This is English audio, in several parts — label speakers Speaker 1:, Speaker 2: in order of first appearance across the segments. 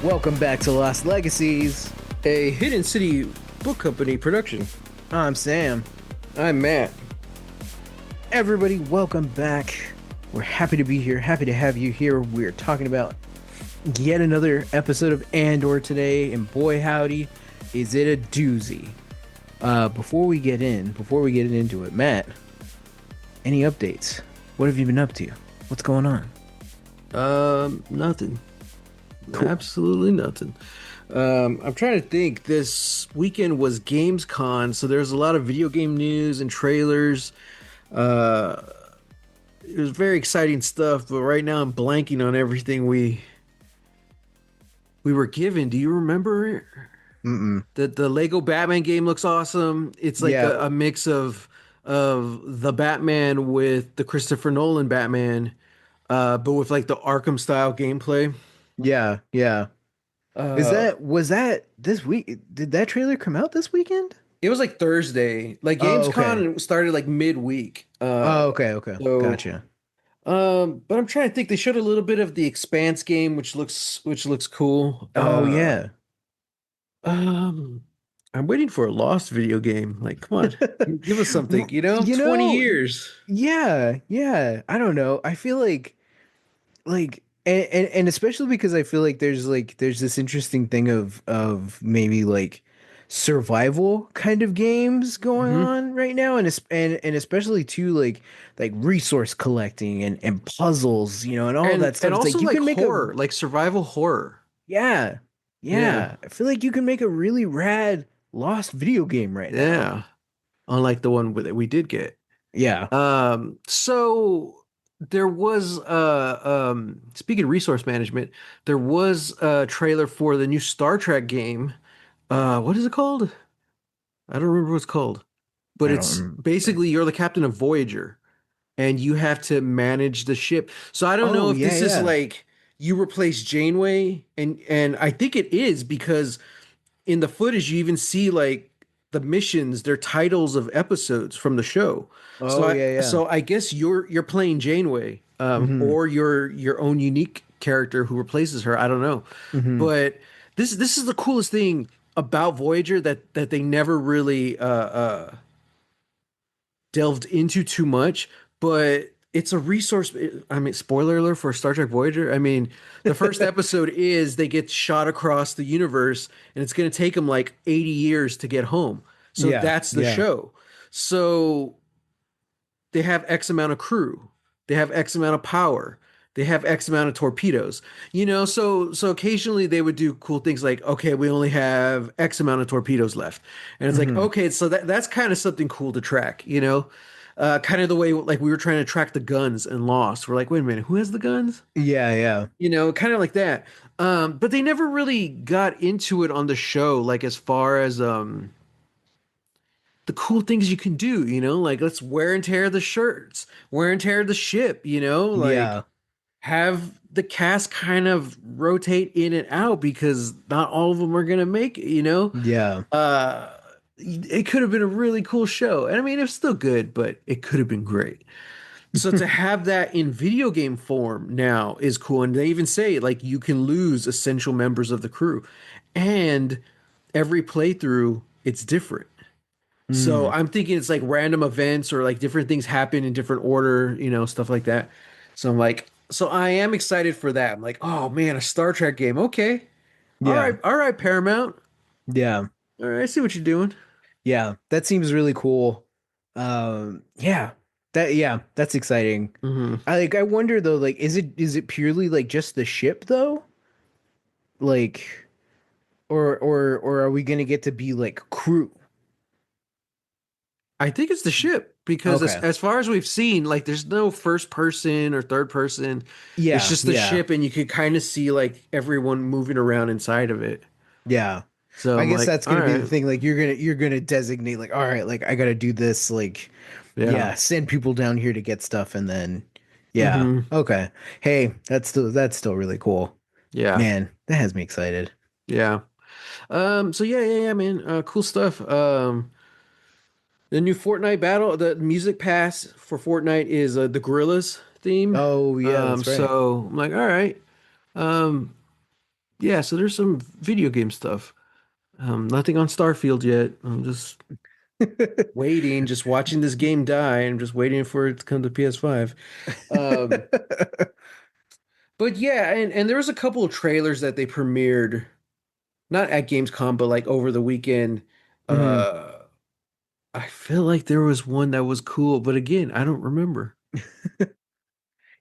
Speaker 1: Welcome back to Lost Legacies.
Speaker 2: A Hidden City Book Company production.
Speaker 1: I'm Sam.
Speaker 2: I'm Matt.
Speaker 1: Everybody, welcome back. We're happy to be here, happy to have you here. We're talking about yet another episode of Andor today, and boy howdy, is it a doozy. Before we get into it, Matt, any updates? What have you been up to? What's going on?
Speaker 2: Nothing.
Speaker 1: Cool.
Speaker 2: Absolutely nothing. I'm trying to think. This weekend was Gamescom, so there's a lot of video game news and trailers. It was very exciting stuff, but right now I'm blanking on everything we were given. Do you remember?
Speaker 1: Mm-mm.
Speaker 2: The Lego Batman game looks awesome. It's like
Speaker 1: Yeah.
Speaker 2: a mix of the Batman with the Christopher Nolan Batman, but with like the Arkham style gameplay.
Speaker 1: Yeah.
Speaker 2: Uh,
Speaker 1: Was that this week? Did that trailer come out this weekend?
Speaker 2: it was like Thursday, like
Speaker 1: Oh, okay.
Speaker 2: Gamescom started like midweek.
Speaker 1: Oh, okay.
Speaker 2: So
Speaker 1: Gotcha.
Speaker 2: but I'm trying to think. They showed a little bit of the Expanse game, which looks cool.
Speaker 1: Oh, yeah.
Speaker 2: Um, I'm waiting for a Lost video game. Like, come on, give us something.
Speaker 1: Well,
Speaker 2: 20 years.
Speaker 1: yeah. I don't know. I feel and especially because I feel like there's this interesting thing of maybe like survival kind of games going
Speaker 2: Hmm.
Speaker 1: on right now, and especially too like resource collecting and puzzles, and all
Speaker 2: And
Speaker 1: that stuff. It's
Speaker 2: also
Speaker 1: like you
Speaker 2: like
Speaker 1: can make a
Speaker 2: horror, like survival horror.
Speaker 1: yeah,
Speaker 2: Yeah,
Speaker 1: yeah. I feel like you can make a really rad Lost video game right now.
Speaker 2: yeah. Unlike the one that we did get.
Speaker 1: Yeah.
Speaker 2: So there was speaking of resource management, there was a trailer for the new Star Trek game. What is it called? I don't remember what it's called, but
Speaker 1: I
Speaker 2: it's
Speaker 1: don't remember.
Speaker 2: basically you're the captain of Voyager and you have to manage the ship. So I don't know
Speaker 1: Oh,
Speaker 2: if
Speaker 1: yeah,
Speaker 2: this is
Speaker 1: yeah.
Speaker 2: like you replace Janeway, and I think it is because in the footage you even see like the missions, they're titles of episodes from the show. So
Speaker 1: Oh,
Speaker 2: I
Speaker 1: yeah, yeah.
Speaker 2: so I guess you're playing Janeway,
Speaker 1: Hmm.
Speaker 2: or you're your own unique character who replaces her. I don't know,
Speaker 1: Hmm.
Speaker 2: but this is the coolest thing about Voyager that they never really delved into too much, but it's a resource. I mean, spoiler alert for Star Trek Voyager. I mean, the first episode is they get shot across the universe, and it's going to take them like 80 years to get home. So
Speaker 1: Yeah,
Speaker 2: that's the
Speaker 1: yeah.
Speaker 2: show. So they have X amount of crew, they have X amount of power, they have X amount of torpedoes. So occasionally they would do cool things like, okay, we only have X amount of torpedoes left, and it's like,
Speaker 1: Hmm.
Speaker 2: okay, so that's kind of something cool to track. Kind of the way like we were trying to track the guns and Lost. We're like, wait a minute, who has the guns?
Speaker 1: Yeah.
Speaker 2: Kind of like that. But they never really got into it on the show, like as far as the cool things you can do, like let's wear and tear the shirts, wear and tear the ship, like
Speaker 1: Yeah.
Speaker 2: have the cast kind of rotate in and out because not all of them are gonna make it.
Speaker 1: Yeah.
Speaker 2: Uh, it could have been a really cool show. And I mean, it's still good, but it could have been great. So to have that in video game form now is cool. And they even say like you can lose essential members of the crew. And every playthrough, it's different. So
Speaker 1: Mm.
Speaker 2: I'm thinking it's like random events or like different things happen in different order, stuff like that. So I'm like, so I am excited for that. I'm like, oh man, a Star Trek game. Okay.
Speaker 1: Yeah.
Speaker 2: All right, Paramount.
Speaker 1: Yeah.
Speaker 2: All right, I see what you're doing.
Speaker 1: Yeah. That seems really cool. Yeah. That's exciting.
Speaker 2: Hmm.
Speaker 1: I wonder though, like, is it purely like just the ship though? Like, or are we gonna get to be like crew?
Speaker 2: I think it's the ship because
Speaker 1: Okay.
Speaker 2: as far as we've seen, like there's no first person or third person. It's
Speaker 1: Yeah,
Speaker 2: just the
Speaker 1: yeah,
Speaker 2: ship, and you can kind of see like everyone moving around inside of it.
Speaker 1: yeah.
Speaker 2: So
Speaker 1: I
Speaker 2: I'm
Speaker 1: guess
Speaker 2: like,
Speaker 1: that's
Speaker 2: all
Speaker 1: gonna be the
Speaker 2: right,
Speaker 1: thing. Like you're gonna designate like, all right, like I gotta do this, like,
Speaker 2: yeah.
Speaker 1: yeah, send people down here to get stuff and then yeah.
Speaker 2: Hmm.
Speaker 1: Okay. Hey, that's still really cool.
Speaker 2: Yeah.
Speaker 1: Man, that has me excited.
Speaker 2: Yeah. So yeah, man. Cool stuff. The new Fortnite battle, the music pass for Fortnite is the Gorillas theme.
Speaker 1: Oh yeah, that's right.
Speaker 2: So I'm like, all right. Um, Yeah, so there's some video game stuff. Nothing on Starfield yet. I'm just waiting, just watching this game die, and just waiting for it to come to PS5. Um, but yeah, and there was a couple of trailers that they premiered, not at Gamescom, but like over the weekend.
Speaker 1: Mhm.
Speaker 2: Uh, I feel like there was one that was cool, but again, I don't remember.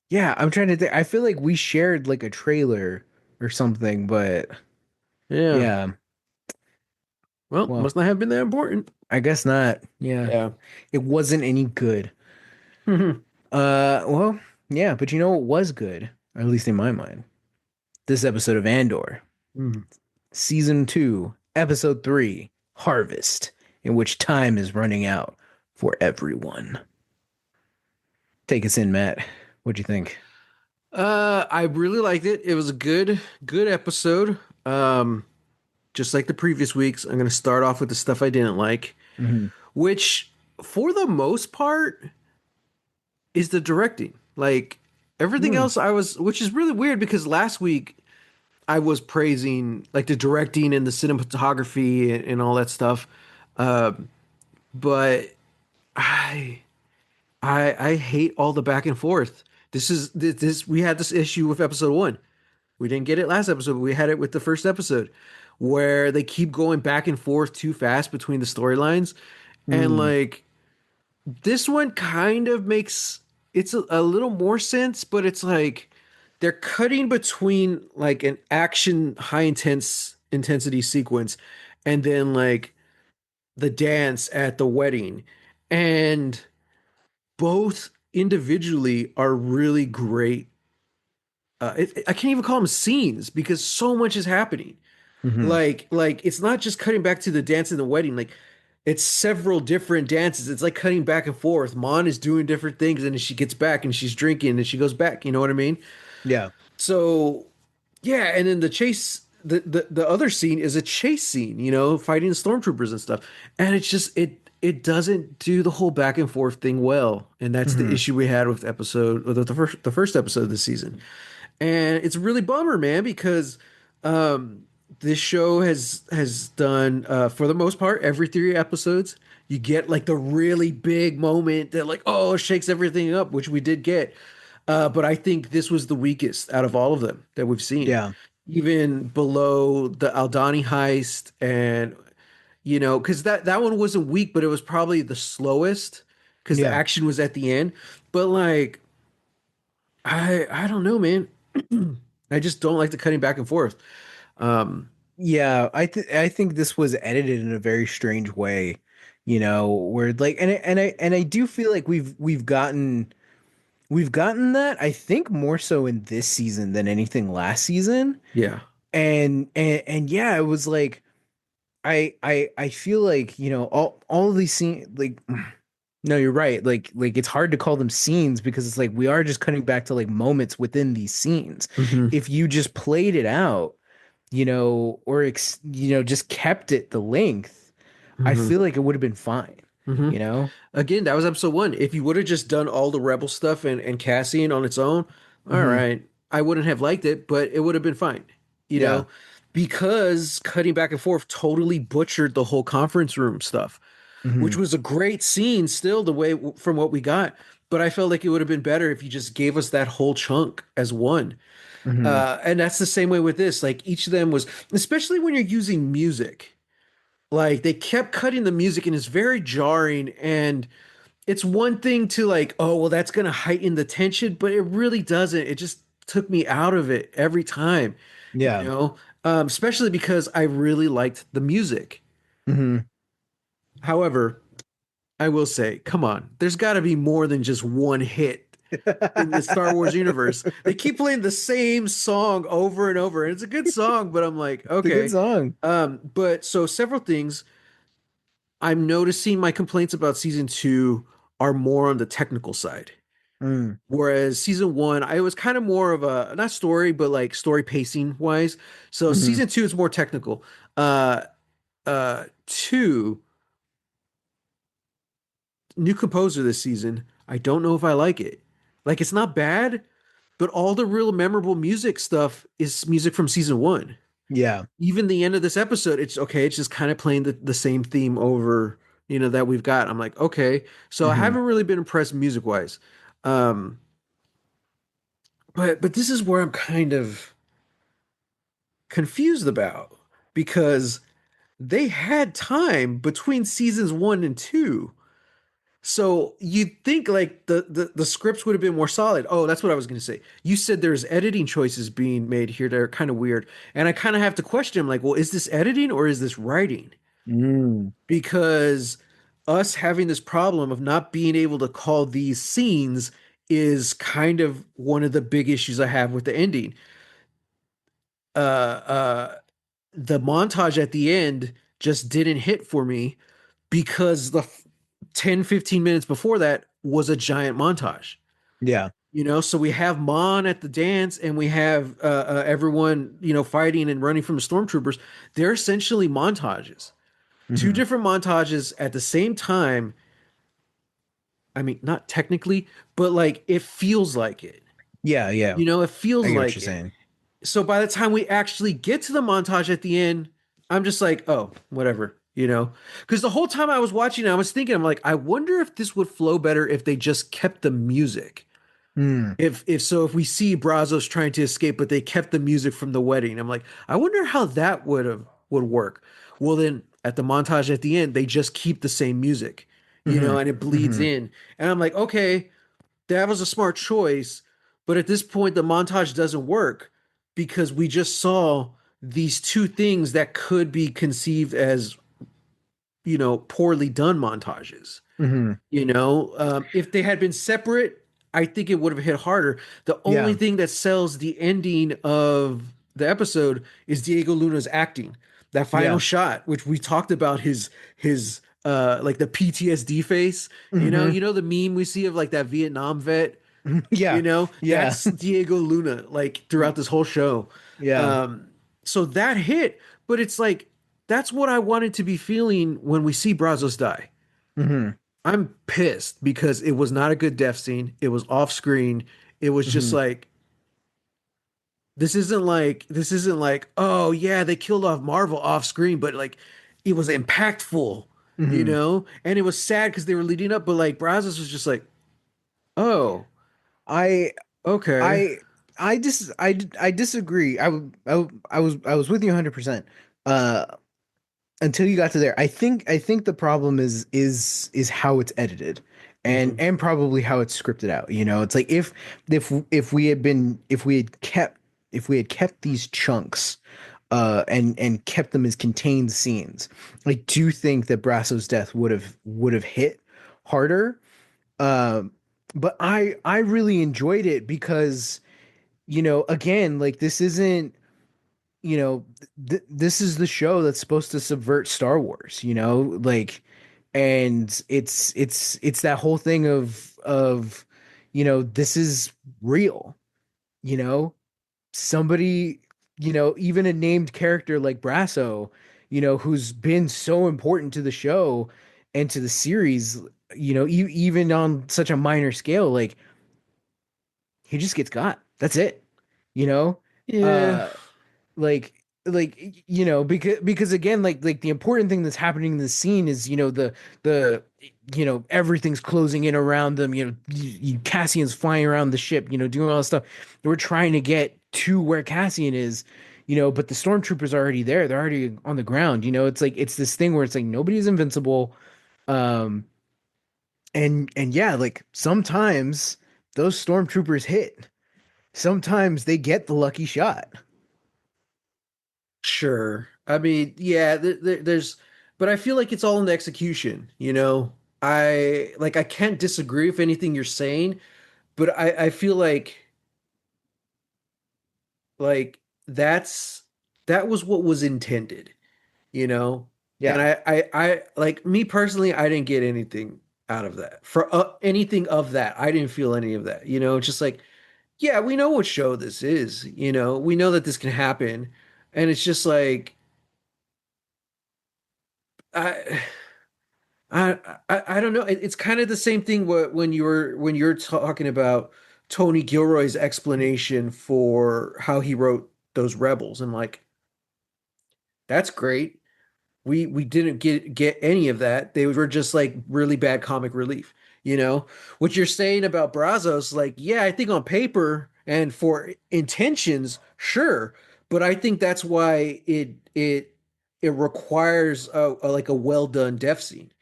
Speaker 1: Yeah, I'm trying to think. I feel like we shared like a trailer or something, but
Speaker 2: Yeah,
Speaker 1: yeah.
Speaker 2: well,
Speaker 1: Well,
Speaker 2: must not have been that important.
Speaker 1: I guess not. Yeah.
Speaker 2: Yeah.
Speaker 1: It wasn't any good. Well, yeah, but you know what was good, or at least in my mind? This episode of Andor,
Speaker 2: Mhm.
Speaker 1: season 2, episode 3, Harvest, in which time is running out for everyone. Take us in, Matt. What'd you think?
Speaker 2: I really liked it. It was a good episode. Just like the previous weeks, I'm gonna start off with the stuff I didn't like,
Speaker 1: Hmm.
Speaker 2: which for the most part is the directing. Like everything
Speaker 1: Mm,
Speaker 2: else which is really weird because last week I was praising like the directing and the cinematography and all that stuff. But I I hate all the back and forth. This we had this issue with episode 1. We didn't get it last episode, but we had it with the first episode where they keep going back and forth too fast between the storylines. And
Speaker 1: mm,
Speaker 2: like this one kind of makes it's a little more sense, but it's like they're cutting between like an action high intensity sequence and then like the dance at the wedding. And both individually are really great. I can't even call them scenes because so much is happening.
Speaker 1: hmm.
Speaker 2: Like it's not just cutting back to the dance in the wedding. Like it's several different dances. It's like cutting back and forth. Mon is doing different things, and then she gets back and she's drinking and she goes back. You know what I mean?
Speaker 1: Yeah.
Speaker 2: So yeah, and then the chase. The other scene is a chase scene, fighting the stormtroopers and stuff, and it's just it doesn't do the whole back and forth thing well, and that's the
Speaker 1: Hmm.
Speaker 2: issue we had with episode or the first episode of the season. And it's a really bummer, man, because um, this show has done for the most part every 3 episodes. You get like the really big moment that like shakes everything up, which we did get. But I think this was the weakest out of all of them that we've seen,
Speaker 1: Yeah.
Speaker 2: even below the Aldani heist, and because that one wasn't weak, but it was probably the slowest because the
Speaker 1: Yeah.
Speaker 2: action was at the end. But like I don't know, man. I just don't like the cutting back and forth. Um,
Speaker 1: Yeah, I think this was edited in a very strange way, where like and I do feel like we've gotten that I think more so in this season than anything last season.
Speaker 2: yeah.
Speaker 1: And yeah, it was like I feel like, all of these scenes like no, you're right. Like it's hard to call them scenes because it's like we are just cutting back to like moments within these scenes.
Speaker 2: Hmm.
Speaker 1: If you just played it out, or just kept it the length, I
Speaker 2: Hmm.
Speaker 1: feel like it would have been fine,
Speaker 2: Hmm.
Speaker 1: you know?
Speaker 2: Again, that was episode 1. If you would have just done all the Rebel stuff and Cassian on its own, all
Speaker 1: Hmm.
Speaker 2: right, I wouldn't have liked it, but it would have been fine, you
Speaker 1: Yeah.
Speaker 2: know, because cutting back and forth totally butchered the whole conference room stuff, which
Speaker 1: Hmm.
Speaker 2: was a great scene still the way from what we got. But I felt like it would have been better if you just gave us that whole chunk as one.
Speaker 1: Hmm.
Speaker 2: And that's the same way with this. Like each of them was, especially when you're using music, like they kept cutting the music and it's very jarring. And it's one thing to like, oh, well, that's going to heighten the tension, but it really doesn't. It just took me out of it every time, you
Speaker 1: Yeah.
Speaker 2: know, especially because I really liked the music.
Speaker 1: Hmm.
Speaker 2: However, I will say, come on, there's got to be more than just one hit in the Star Wars universe. They keep playing the same song over and over, and it's a good song, but I'm like,
Speaker 1: It's a good
Speaker 2: okay.
Speaker 1: song.
Speaker 2: But so several things I'm noticing my complaints about season 2 are more on the technical side.
Speaker 1: Mm.
Speaker 2: Whereas season 1, I was kind of more of a not story, but like story pacing wise. So
Speaker 1: Hmm.
Speaker 2: season 2 is more technical. 2, new composer this season. I don't know if I like it. Like it's not bad, but all the real memorable music stuff is music from season 1.
Speaker 1: Yeah.
Speaker 2: Even the end of this episode, it's okay. It's just kind of playing the same theme over, that we've got. I'm like, okay. So I
Speaker 1: Hmm.
Speaker 2: haven't really been impressed music wise. Um, but this is where I'm kind of confused about because they had time between seasons 1 and 2. So you'd think like the scripts would have been more solid. Oh, that's what I was going to say. You said there's editing choices being made here that are kind of weird. And I kind of have to question, like, well, is this editing or is this writing?
Speaker 1: Mm.
Speaker 2: Because us having this problem of not being able to call these scenes is kind of one of the big issues I have with the ending. Uh, the montage at the end just didn't hit for me because the 10, 15 minutes before that was a giant montage.
Speaker 1: Yeah.
Speaker 2: So we have Mon at the dance and we have everyone, fighting and running from the stormtroopers. They're essentially montages, two
Speaker 1: Hmm.
Speaker 2: different montages at the same time. I mean, not technically, but like it feels like it.
Speaker 1: Yeah. Yeah.
Speaker 2: It
Speaker 1: I
Speaker 2: feels
Speaker 1: get what
Speaker 2: like
Speaker 1: you're
Speaker 2: it.
Speaker 1: saying.
Speaker 2: So by the time we actually get to the montage at the end, I'm just like, oh, whatever. Because the whole time I was watching, I was thinking, I'm like, I wonder if this would flow better if they just kept the music.
Speaker 1: Mm.
Speaker 2: If we see Brazos trying to escape, but they kept the music from the wedding, I'm like, I wonder how that would work. Well, then at the montage at the end, they just keep the same music,
Speaker 1: Hmm.
Speaker 2: and it bleeds
Speaker 1: Hmm.
Speaker 2: in, and I'm like, okay, that was a smart choice, but at this point, the montage doesn't work because we just saw these two things that could be conceived as poorly done montages.
Speaker 1: Hmm.
Speaker 2: If they had been separate, I think it would have hit harder. The only
Speaker 1: Yeah.
Speaker 2: thing that sells the ending of the episode is Diego Luna's acting. That final
Speaker 1: Yeah.
Speaker 2: shot, which we talked about his like the PTSD face.
Speaker 1: Hmm.
Speaker 2: The meme we see of like that Vietnam vet.
Speaker 1: Yeah. Yeah.
Speaker 2: That's Diego Luna like throughout this whole show.
Speaker 1: Yeah.
Speaker 2: Um, so that hit, but it's like that's what I wanted to be feeling when we see Brazos die.
Speaker 1: Hmm.
Speaker 2: I'm pissed because it was not a good death scene. It was off screen. It was just
Speaker 1: Hmm.
Speaker 2: like this isn't like oh yeah they killed off Marvel off screen, but like it was impactful,
Speaker 1: Hmm.
Speaker 2: and it was sad because they were leading up, but like Brazos was just like oh
Speaker 1: I
Speaker 2: okay
Speaker 1: I I disagree. I was with you 100%. Uh until you got to there. I think the problem is how it's edited
Speaker 2: hmm
Speaker 1: and probably how it's scripted out. It's like if we had kept these chunks and kept them as contained scenes, I do think that Brasso's death would have hit harder. Um but I really enjoyed it because again, like this isn't this is the show that's supposed to subvert Star Wars, like, and it's that whole thing of this is real, you know, somebody, even a named character like Brasso, who's been so important to the show and to the series, even on such a minor scale, like he just gets got. That's it, you know.
Speaker 2: yeah
Speaker 1: Uh, like because again like the important thing that's happening in the scene is the everything's closing in around them, Cassian's flying around the ship, doing all this stuff. We're trying to get to where Cassian is, but the stormtroopers are already there, they're already on the ground. It's like it's this thing where it's like nobody's invincible. um and yeah, like sometimes those stormtroopers hit, sometimes they get the lucky shot.
Speaker 2: sure. I mean yeah there's but I feel like it's all in the execution. I can't disagree with anything you're saying, but I feel like that was what was intended, you know? And
Speaker 1: Yeah.
Speaker 2: I like me personally, I didn't get anything out of that. For anything of that, I didn't feel any of that. It's just like, yeah, we know what show this is, we know that this can happen. And it's just like I I I don't know. It's kind of the same thing when you're talking about Tony Gilroy's explanation for how he wrote those Rebels. And like, That's great. We didn't get any of that. They were just like really bad comic relief, you know? What you're saying about Brazos, like, yeah, I think on paper and for intentions, sure, but I think that's why it requires like a well done death scene,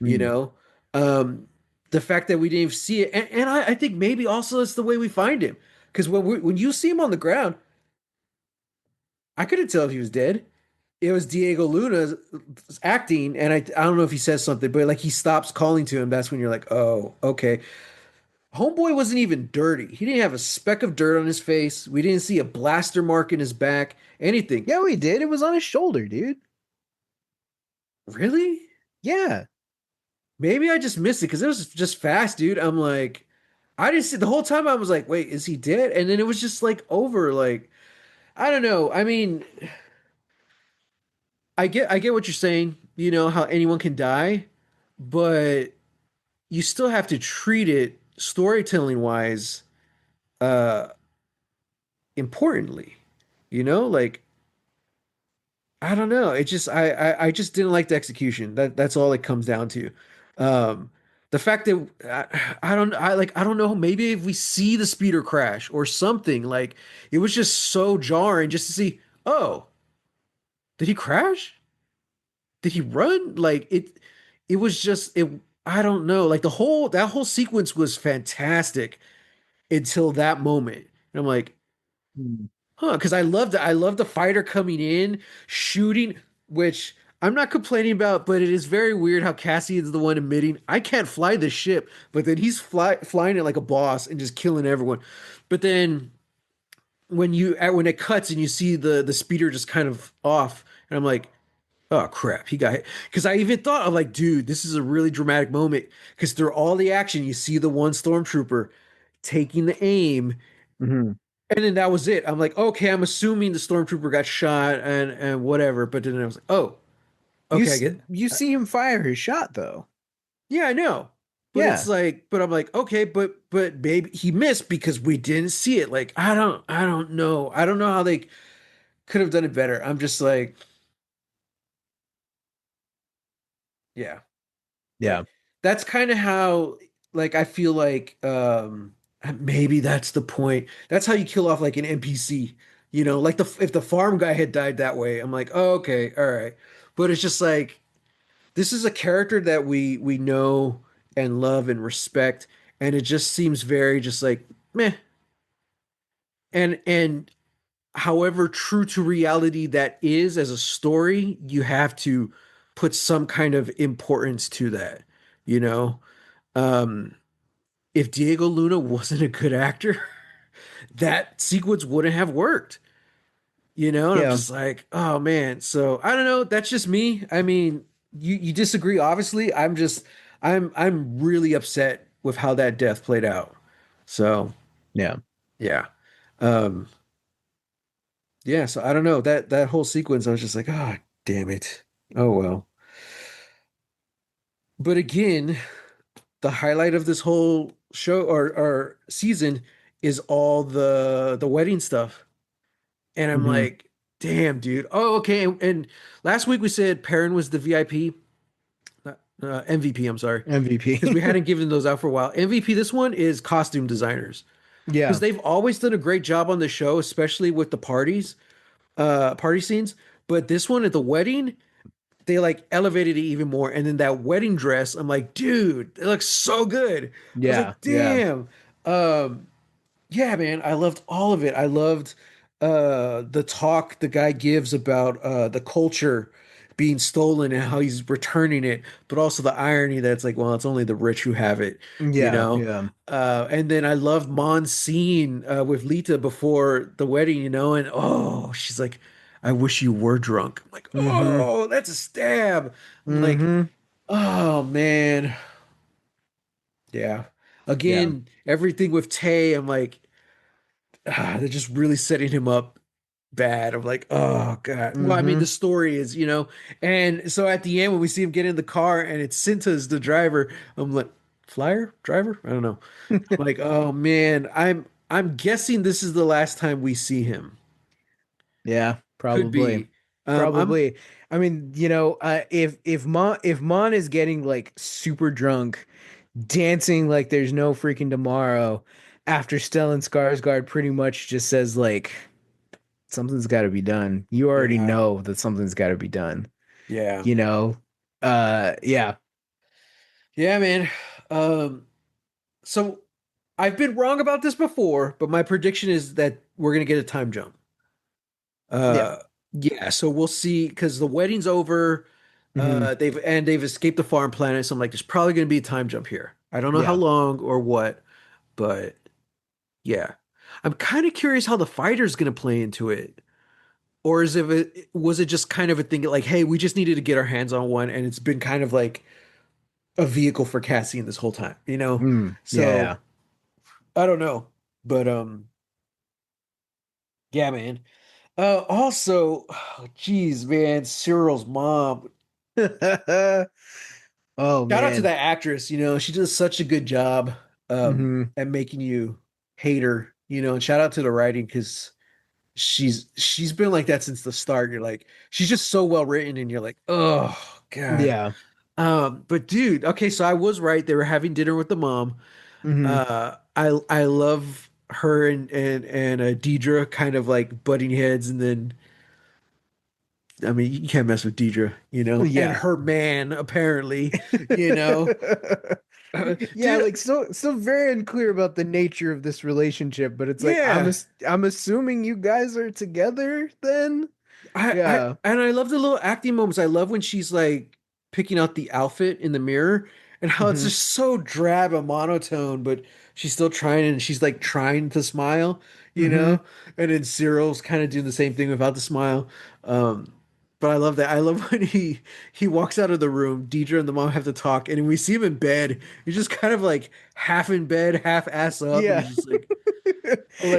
Speaker 2: you
Speaker 1: Mm.
Speaker 2: know? Um the fact that we didn't even see it, and I think maybe also it's the way we find him. Because when you see him on the ground, I couldn't tell if he was dead. It was Diego Luna acting, and I don't know if he says something, but like he stops calling to him. That's when you're like, oh, okay. Homeboy wasn't even dirty. He didn't have a speck of dirt on his face. We didn't see a blaster mark in his back. Anything.
Speaker 1: Yeah, we did. It was on his shoulder, dude.
Speaker 2: Really?
Speaker 1: Yeah.
Speaker 2: Maybe I just missed it because it was just fast, dude. I'm like, I didn't see the whole time. I was like, wait, is he dead? And then it was just like over. Like, I don't know. I mean, I get what you're saying. You know how anyone can die, but you still have to treat it storytelling wise uh importantly, like I don't know, it just I just didn't like the execution. That's all it comes down to. um the fact that I don't know, maybe if we see the speeder crash or something, like it was just so jarring just to see, oh, did he crash, did he run, like it was just it. I don't know, like that whole sequence was fantastic until that moment. And I'm like,
Speaker 1: Mm.
Speaker 2: huh, because I love the fighter coming in, shooting, which I'm not complaining about, but it is very weird how Cassie is the one admitting, I can't fly this ship, but then he's flying it like a boss and just killing everyone. But then when it cuts and you see the speeder just kind of off, and I'm like, oh crap, he got hit. Because I even thought, I'm like, dude, this is a really dramatic moment. Because through all the action, you see the one stormtrooper taking the aim,
Speaker 1: Hmm.
Speaker 2: and then that was it. I'm like, okay, I'm assuming the stormtrooper got shot and whatever. But then I was like, oh,
Speaker 1: You
Speaker 2: okay, I
Speaker 1: s-
Speaker 2: get.
Speaker 1: you see him fire his shot though.
Speaker 2: Yeah, I know. But it's
Speaker 1: Yeah.
Speaker 2: like, but I'm like, okay, but maybe he missed because we didn't see it. Like, I don't know. I don't know how they could have done it better. I'm just like, yeah.
Speaker 1: Yeah.
Speaker 2: That's kind of how, like, I feel like maybe that's the point. That's how you kill off like an NPC. Like the if the farm guy had died that way, I'm like, oh, okay, all right. But it's just like this is a character that we know and love and respect, and it just seems very just like meh. And however true to reality that is as a story, you have to put some kind of importance to that, you know? Um, if Diego Luna wasn't a good actor, that sequence wouldn't have worked, And I'm
Speaker 1: Yeah.
Speaker 2: just like, oh man. So I don't know. That's just me. I mean, you disagree, obviously. I'm really upset with how that death played out. So
Speaker 1: Yeah.
Speaker 2: yeah. Um, yeah, so I don't know. That whole sequence, I was just like, oh damn it. Oh well. But again, the highlight of this whole show or season is all the wedding stuff. And I'm
Speaker 1: Hmm.
Speaker 2: like, damn, dude. Oh, okay. And last week we said Perrin was the VIP, MVP, I'm sorry, because
Speaker 1: MVP.
Speaker 2: we hadn't given those out for a while. MVP this one is costume designers. Because
Speaker 1: Yeah.
Speaker 2: they've always done a great job on the show, especially with the party scenes. But this one at the wedding, they like elevated it even more. And then that wedding dress, I'm like, dude, it looks so good. I was
Speaker 1: Yeah.
Speaker 2: like,
Speaker 1: Yeah.
Speaker 2: damn. Yeah, man, I loved all of it. I loved the talk the guy gives about the culture being stolen and how he's returning it, but also the irony that it's like, well, it's only the rich who have it, you
Speaker 1: Yeah.
Speaker 2: know?
Speaker 1: Yeah.
Speaker 2: And then I loved Mon's scene with Lita before the wedding, and oh, she's like, I wish you were drunk. I'm like,
Speaker 1: Hmm.
Speaker 2: oh, that's a stab. I'm like,
Speaker 1: Hmm.
Speaker 2: oh man. Yeah.
Speaker 1: Yeah.
Speaker 2: Again, everything with Tay, I'm like, they're just really setting him up bad. I'm like, oh God. Well, I mean,
Speaker 1: Hmm.
Speaker 2: the story is, and so at the end when we see him get in the car and it's Cinta's the driver, I'm like, flyer driver? I don't know. I'm like, oh man, I'm guessing this is the last time we see him.
Speaker 1: Yeah.
Speaker 2: Could
Speaker 1: Probably.
Speaker 2: be. I'm
Speaker 1: Probably. I mean, if Mon is getting like super drunk, dancing like there's no freaking tomorrow, after Stellan Skarsgård pretty much just says like something's got to be done. You already
Speaker 2: yeah,
Speaker 1: know that something's got to be done.
Speaker 2: yeah,
Speaker 1: You know. Yeah.
Speaker 2: yeah, man. Um, so I've been wrong about this before, but my prediction is that we're gonna get a time jump.
Speaker 1: Yeah.
Speaker 2: Uh, yeah, so we'll see because the wedding's over.
Speaker 1: Hmm.
Speaker 2: They've escaped the farm planet, so I'm like, there's probably gonna be a time jump here. I don't know how
Speaker 1: Yeah.
Speaker 2: long or what, but yeah, I'm kind of curious how the fighter's gonna play into it. Or was it just kind of a thing like, hey, we just needed to get our hands on one, and it's been kind of like a vehicle for Cassian this whole time, you know?
Speaker 1: Mm.
Speaker 2: So
Speaker 1: Yeah.
Speaker 2: I don't know, but yeah, man. Also, oh, geez, man, Cyril's mom.
Speaker 1: Oh
Speaker 2: Shout out to
Speaker 1: man.
Speaker 2: that actress. She does such a good job
Speaker 1: Hmm.
Speaker 2: at making you hate her. And shout out to the writing because she's been like that since the start. You're like, she's just so well written, and you're like, oh God.
Speaker 1: Yeah.
Speaker 2: But dude, okay, so I was right. They were having dinner with the mom.
Speaker 1: Hmm.
Speaker 2: I love her and Deidre kind of like butting heads, and then I mean you can't mess with Deidre, and
Speaker 1: Yeah.
Speaker 2: her man apparently, you know.
Speaker 1: Yeah,
Speaker 2: Dude,
Speaker 1: like still very unclear about the nature of this relationship, but it's like
Speaker 2: yeah.
Speaker 1: I'm assuming you guys are together then? Yeah.
Speaker 2: I love the little acting moments. I love when she's like picking out the outfit in the mirror and how it's
Speaker 1: Hmm.
Speaker 2: just so drab and monotone, but she's still trying and she's like trying to smile, you
Speaker 1: Hmm.
Speaker 2: know? And then Cyril's kind of doing the same thing without the smile. Um, but I love that. I love when he walks out of the room, Deidre and the mom have to talk, and we see him in bed. He's just kind of like half in bed, half ass up, and
Speaker 1: Yeah.
Speaker 2: he's just like,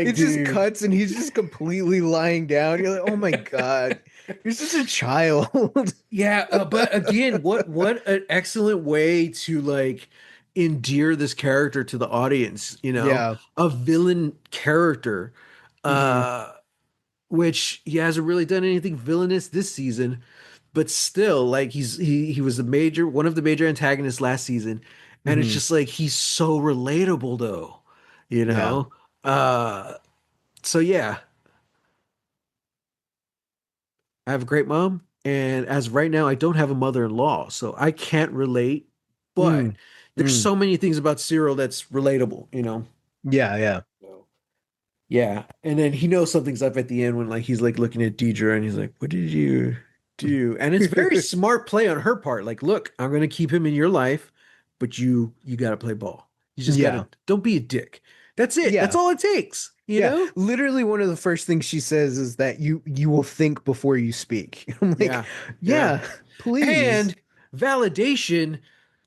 Speaker 1: It just
Speaker 2: dude.
Speaker 1: cuts and he's just completely lying down. You're like, "Oh my God. You're such a child."
Speaker 2: Yeah, but again, what an excellent way to like endear this character to the audience,
Speaker 1: Yeah.
Speaker 2: a villain character,
Speaker 1: Hmm.
Speaker 2: uh, which he hasn't really done anything villainous this season, but still, like he was one of the major antagonists last season, and it's
Speaker 1: Hmm.
Speaker 2: just like he's so relatable though, you
Speaker 1: Yeah.
Speaker 2: know. Uh, so yeah, I have a great mom, and as of right now, I don't have a mother-in-law, so I can't relate. But
Speaker 1: Mm.
Speaker 2: there's
Speaker 1: Mm.
Speaker 2: so many things about Cyril that's relatable.
Speaker 1: Yeah, yeah.
Speaker 2: So, yeah, and then he knows something's up at the end when like he's like looking at Deidre and he's like, "What did you do?" And it's very smart play on her part. Like, look, I'm gonna keep him in your life, but you gotta play ball. You just
Speaker 1: Yeah.
Speaker 2: gotta don't be a dick. That's it. That's
Speaker 1: Yeah.
Speaker 2: all it takes. You
Speaker 1: Yeah,
Speaker 2: know?
Speaker 1: literally one of the first things she says is that you will think before you speak. I'm like,
Speaker 2: Yeah, yeah.
Speaker 1: yeah, please.
Speaker 2: And validation,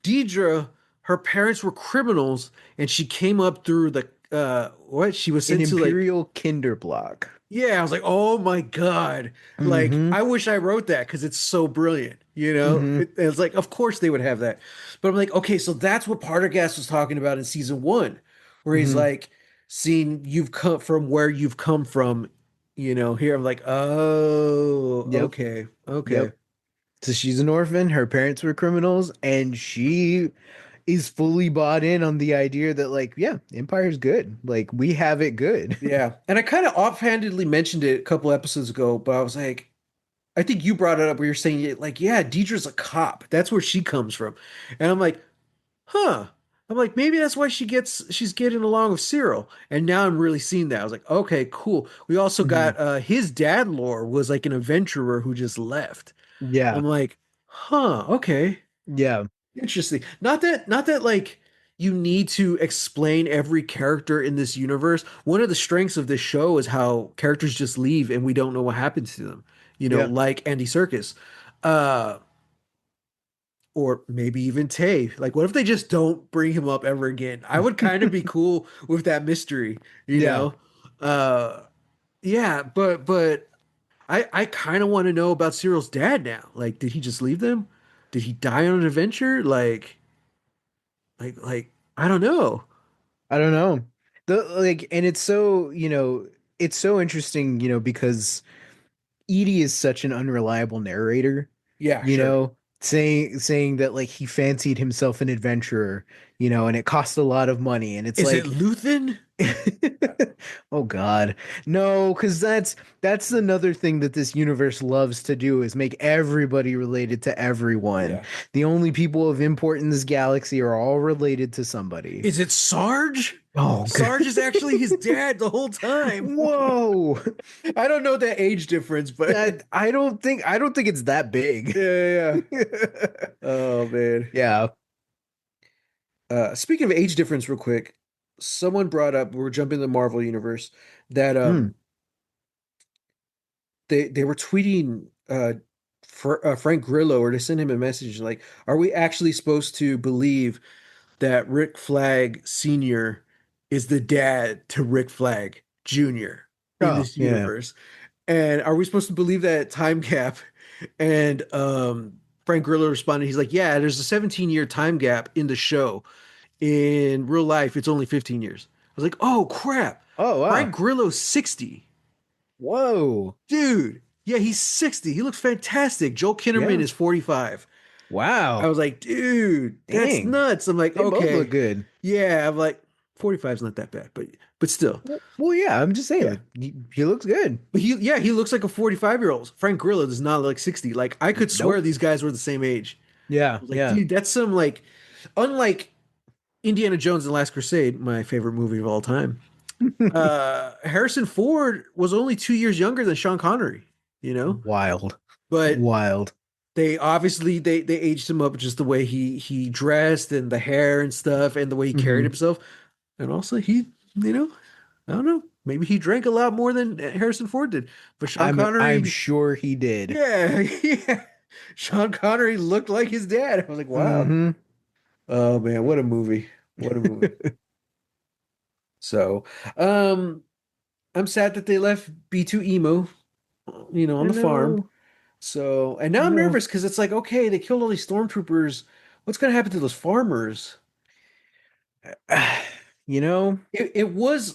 Speaker 2: Deidre, her parents were criminals, and she came up through the what? She was
Speaker 1: An
Speaker 2: sent to like,
Speaker 1: imperial kinderblock.
Speaker 2: yeah, I was like, oh my God. Like,
Speaker 1: Mm-hmm.
Speaker 2: I wish I wrote that because it's so brilliant,
Speaker 1: Mm-hmm.
Speaker 2: It's like, of course they would have that. But I'm like, okay, so that's what Partagas was talking about in season one, where he's
Speaker 1: Mm-hmm.
Speaker 2: like, seeing you've come from where you've come from, here I'm like, oh,
Speaker 1: Yep.
Speaker 2: okay, okay.
Speaker 1: Yep. So she's an orphan, her parents were criminals, and she is fully bought in on the idea that like, yeah, Empire's good. Like we have it good.
Speaker 2: Yeah. And I kind of offhandedly mentioned it a couple episodes ago, but I was like, I think you brought it up where you're saying like, yeah, Deidre's a cop. That's where she comes from. And I'm like, huh. I'm like, maybe that's why she's getting along with Cyril. And now I'm really seeing that. I was like, okay, cool. We also
Speaker 1: Hmm.
Speaker 2: got his dad lore was like an adventurer who just left.
Speaker 1: Yeah.
Speaker 2: I'm like, huh, okay.
Speaker 1: Yeah.
Speaker 2: Interesting. Not that like you need to explain every character in this universe. One of the strengths of this show is how characters just leave and we don't know what happens to them.
Speaker 1: Yeah.
Speaker 2: Like Andy Serkis. Uh or maybe even Tay. Like what if they just don't bring him up ever again? I would kind of be cool with that mystery, you
Speaker 1: Yeah.
Speaker 2: know? Uh yeah, but I kind of want to know about Cyril's dad now. Like did he just leave them? Did he die on an adventure? Like I don't know.
Speaker 1: I don't know. The like and it's so, it's so interesting, because Edie is such an unreliable narrator,
Speaker 2: Yeah,
Speaker 1: you
Speaker 2: sure.
Speaker 1: know, saying that like he fancied himself an adventurer, and it cost a lot of money, and it's
Speaker 2: Is it
Speaker 1: like,
Speaker 2: Luthen?
Speaker 1: oh God, no, because that's another thing that this universe loves to do is make everybody related to everyone.
Speaker 2: Yeah.
Speaker 1: The only people of import in this galaxy are all related to somebody.
Speaker 2: Is it Sarge?
Speaker 1: Oh,
Speaker 2: Sarge is actually his dad the whole time.
Speaker 1: whoa!
Speaker 2: I don't know the age difference, but
Speaker 1: I don't think it's that big.
Speaker 2: yeah, yeah, yeah. Oh man.
Speaker 1: Yeah.
Speaker 2: Speaking of age difference, real quick, someone brought up we're jumping the Marvel universe that
Speaker 1: Hmm.
Speaker 2: they were tweeting Frank Grillo, or they sent him a message like, "Are we actually supposed to believe that Rick Flag Sr. is the dad to Rick Flag Jr. in
Speaker 1: Oh,
Speaker 2: this
Speaker 1: yeah.
Speaker 2: universe? And are we supposed to believe that time gap?" And Frank Grillo responded, he's like, "Yeah, there's a 17-year time gap in the show. In real life, it's only 15 years." I was like, "Oh crap.
Speaker 1: Oh, wow.
Speaker 2: Frank Grillo's 60."
Speaker 1: Whoa.
Speaker 2: Dude, yeah, he's 60. He looks fantastic. Joel Kinnaman
Speaker 1: Yeah.
Speaker 2: is 45. I
Speaker 1: Wow.
Speaker 2: was like, dude, that's
Speaker 1: Dang.
Speaker 2: nuts. I'm like,
Speaker 1: They both look
Speaker 2: okay.
Speaker 1: good.
Speaker 2: Yeah, I'm like, 45 is not that bad, but still.
Speaker 1: Well, yeah, I'm just saying,
Speaker 2: Yeah.
Speaker 1: like, he looks good.
Speaker 2: But he looks like a 45-year-old. Frank Grillo does not look like 60. Like I could swear
Speaker 1: Nope.
Speaker 2: these guys were the same age. I
Speaker 1: Yeah,
Speaker 2: was like,
Speaker 1: yeah.
Speaker 2: dude, that's some like unlike Indiana Jones and the Last Crusade, my favorite movie of all time. Harrison Ford was only 2 years younger than Sean Connery, you know?
Speaker 1: Wild.
Speaker 2: But
Speaker 1: Wild.
Speaker 2: they obviously they aged him up just the way he dressed and the hair and stuff and the way he carried
Speaker 1: Hmm.
Speaker 2: himself. And also I don't know, maybe he drank a lot more than Harrison Ford did. But Sean
Speaker 1: I'm
Speaker 2: Connery,
Speaker 1: sure he did.
Speaker 2: yeah, yeah. Sean Connery looked like his dad. I was like, wow.
Speaker 1: Hmm.
Speaker 2: Oh man, what a movie. What a movie. So, um, I'm sad that they left B2 Emo, on
Speaker 1: I
Speaker 2: the farm.
Speaker 1: know.
Speaker 2: So, and
Speaker 1: I
Speaker 2: now I'm
Speaker 1: know.
Speaker 2: nervous because it's like, okay, they killed all these stormtroopers. What's going to happen to those farmers?
Speaker 1: You know?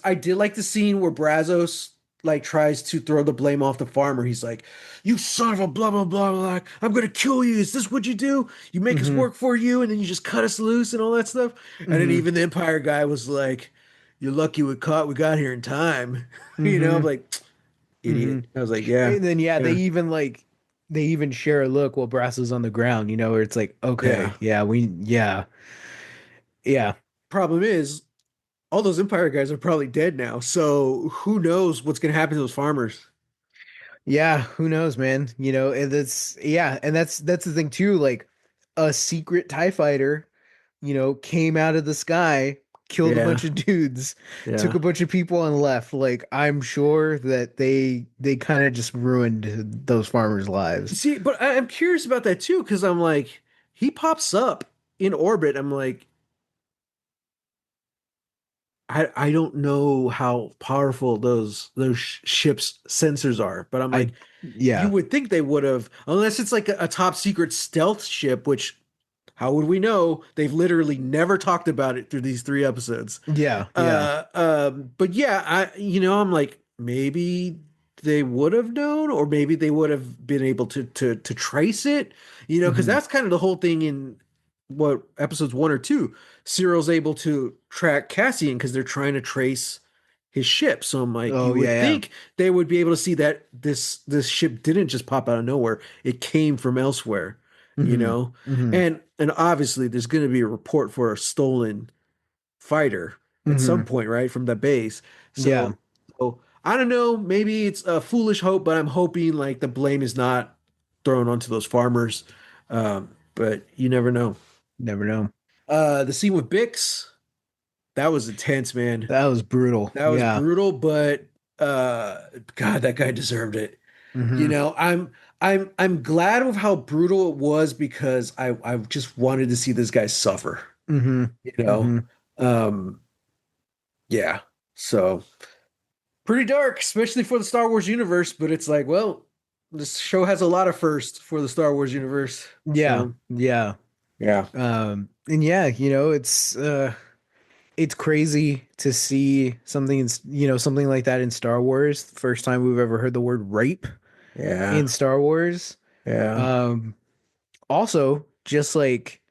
Speaker 2: I did like the scene where Brazos like tries to throw the blame off the farmer. He's like, "You son of a blah blah blah blah. I'm gonna kill you. Is this what you do? You make us
Speaker 1: Hmm.
Speaker 2: work for you, and then you just cut us loose and all that stuff." And then
Speaker 1: Hmm.
Speaker 2: even the Empire guy was like, "You're lucky we got here in time." I'm
Speaker 1: Hmm.
Speaker 2: like,
Speaker 1: Hmm.
Speaker 2: idiot. I was like, yeah,
Speaker 1: And then yeah,
Speaker 2: yeah,
Speaker 1: they even share a look while Brass is on the ground, where it's like,
Speaker 2: yeah.
Speaker 1: okay, yeah,
Speaker 2: Problem is, all those Empire guys are probably dead now. So who knows what's gonna happen to those farmers?
Speaker 1: yeah, who knows, man? And that's the thing too, like a secret TIE fighter, came out of the sky, killed a
Speaker 2: Yeah,
Speaker 1: bunch of dudes, took
Speaker 2: yeah.
Speaker 1: a bunch of people and left. Like I'm sure that they kind of just ruined those farmers' lives.
Speaker 2: See, but I'm curious about that too, because I'm like, he pops up in orbit. I'm like, I don't know how powerful those ships' sensors are, but I'm
Speaker 1: I
Speaker 2: like, you
Speaker 1: Yeah.
Speaker 2: would think they would have, unless it's like a top secret stealth ship, which how would we know? They've literally never talked about it through these 3 episodes.
Speaker 1: Yeah, yeah.
Speaker 2: But yeah, I'm like, maybe they would have known, or maybe they would have been able to trace it, because
Speaker 1: Hmm.
Speaker 2: that's kind of the whole thing in what episodes 1 or 2. Cyril's able to track Cassian because they're trying to trace his ship. So I'm like,
Speaker 1: Oh
Speaker 2: you would
Speaker 1: yeah,
Speaker 2: think they would be able to see that this ship didn't just pop out of nowhere; it came from elsewhere,
Speaker 1: yeah.
Speaker 2: you
Speaker 1: Hmm.
Speaker 2: know.
Speaker 1: Hmm.
Speaker 2: And obviously, there's going to be a report for a stolen fighter at some
Speaker 1: Hmm.
Speaker 2: point, right, from the base.
Speaker 1: Yeah.
Speaker 2: So I don't know. Maybe it's a foolish hope, but I'm hoping like the blame is not thrown onto those farmers. But you never know.
Speaker 1: Never know.
Speaker 2: The scene with Bix, that was intense, man.
Speaker 1: That was brutal.
Speaker 2: That was
Speaker 1: Yeah.
Speaker 2: brutal, but God, that guy deserved it. You
Speaker 1: Hmm.
Speaker 2: know, I'm glad with how brutal it was because I just wanted to see this guy suffer.
Speaker 1: Hmm.
Speaker 2: You know,
Speaker 1: Hmm.
Speaker 2: um, yeah. So pretty dark, especially for the Star Wars universe. But it's like, well, this show has a lot of firsts for the Star Wars universe.
Speaker 1: Yeah.
Speaker 2: So
Speaker 1: Yeah.
Speaker 2: yeah,
Speaker 1: And yeah, it's crazy to see something like that in Star Wars. First time we've ever heard the word rape,
Speaker 2: Yeah.
Speaker 1: in Star Wars.
Speaker 2: Yeah.
Speaker 1: Um, Also, just like,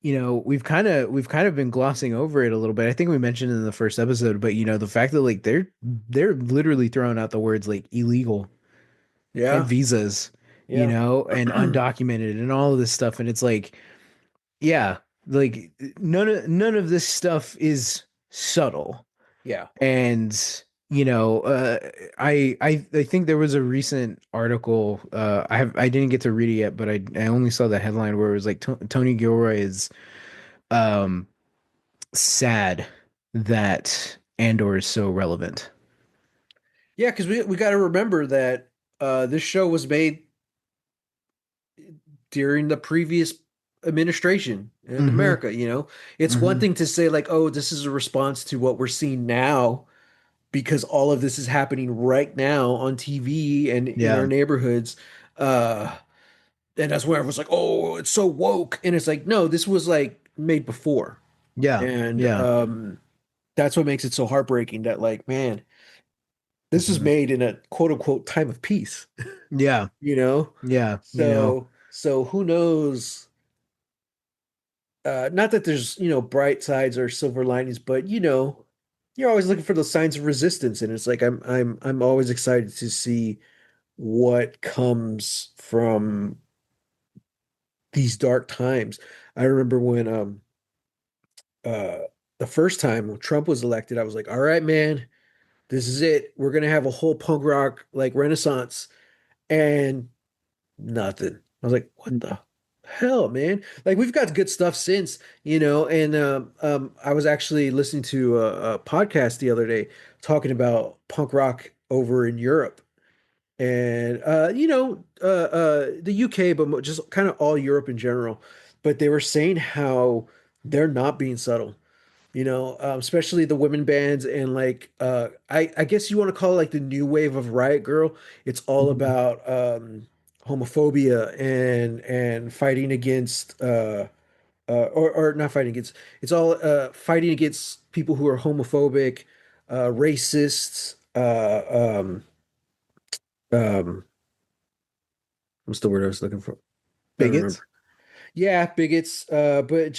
Speaker 1: we've kind of been glossing over it a little bit. I think we mentioned in the first episode, but the fact that like they're literally throwing out the words like illegal and
Speaker 2: Yeah.
Speaker 1: visas,
Speaker 2: Yeah.
Speaker 1: and undocumented and all of this stuff, and it's like, yeah, like none of this stuff is subtle.
Speaker 2: Yeah.
Speaker 1: And I think there was a recent article. I didn't get to read it yet, but I only saw the headline where it was like Tony Gilroy is um sad that Andor is so relevant.
Speaker 2: Yeah, because we got to remember that this show was made during the previous administration in
Speaker 1: Mm-hmm.
Speaker 2: America. It's one
Speaker 1: Mm-hmm.
Speaker 2: thing to say like, oh, this is a response to what we're seeing now because all of this is happening right now on TV and in
Speaker 1: Yeah.
Speaker 2: our neighborhoods. Uh, and that's where everyone's like, oh, it's so woke. And it's like, no, this was like made before.
Speaker 1: Yeah.
Speaker 2: And
Speaker 1: Yeah.
Speaker 2: that's what makes it so heartbreaking that, like, man, this is
Speaker 1: Hmm.
Speaker 2: made in a quote unquote time of peace,
Speaker 1: Yeah.
Speaker 2: you know?
Speaker 1: Yeah.
Speaker 2: So who knows? Not that there's, bright sides or silver linings, but you're always looking for those signs of resistance. And it's like I'm always excited to see what comes from these dark times. I remember when uh the first time when Trump was elected, I was like, all right, man, this is it. We're gonna have a whole punk rock like renaissance and nothing. I was like, what the hell, man? Like we've got good stuff since, and I was actually listening to a podcast the other day talking about punk rock over in Europe and the UK, but just kind of all Europe in general. But they were saying how they're not being subtle, especially the women bands and like I guess you want to call it like the new wave of Riot Girl. It's all
Speaker 1: Mhm.
Speaker 2: about homophobia and fighting against or not fighting against. It's all fighting against people who are homophobic, racists. Um, what's the word I was looking for? I don't
Speaker 1: Bigots.
Speaker 2: remember. Yeah, bigots. But it's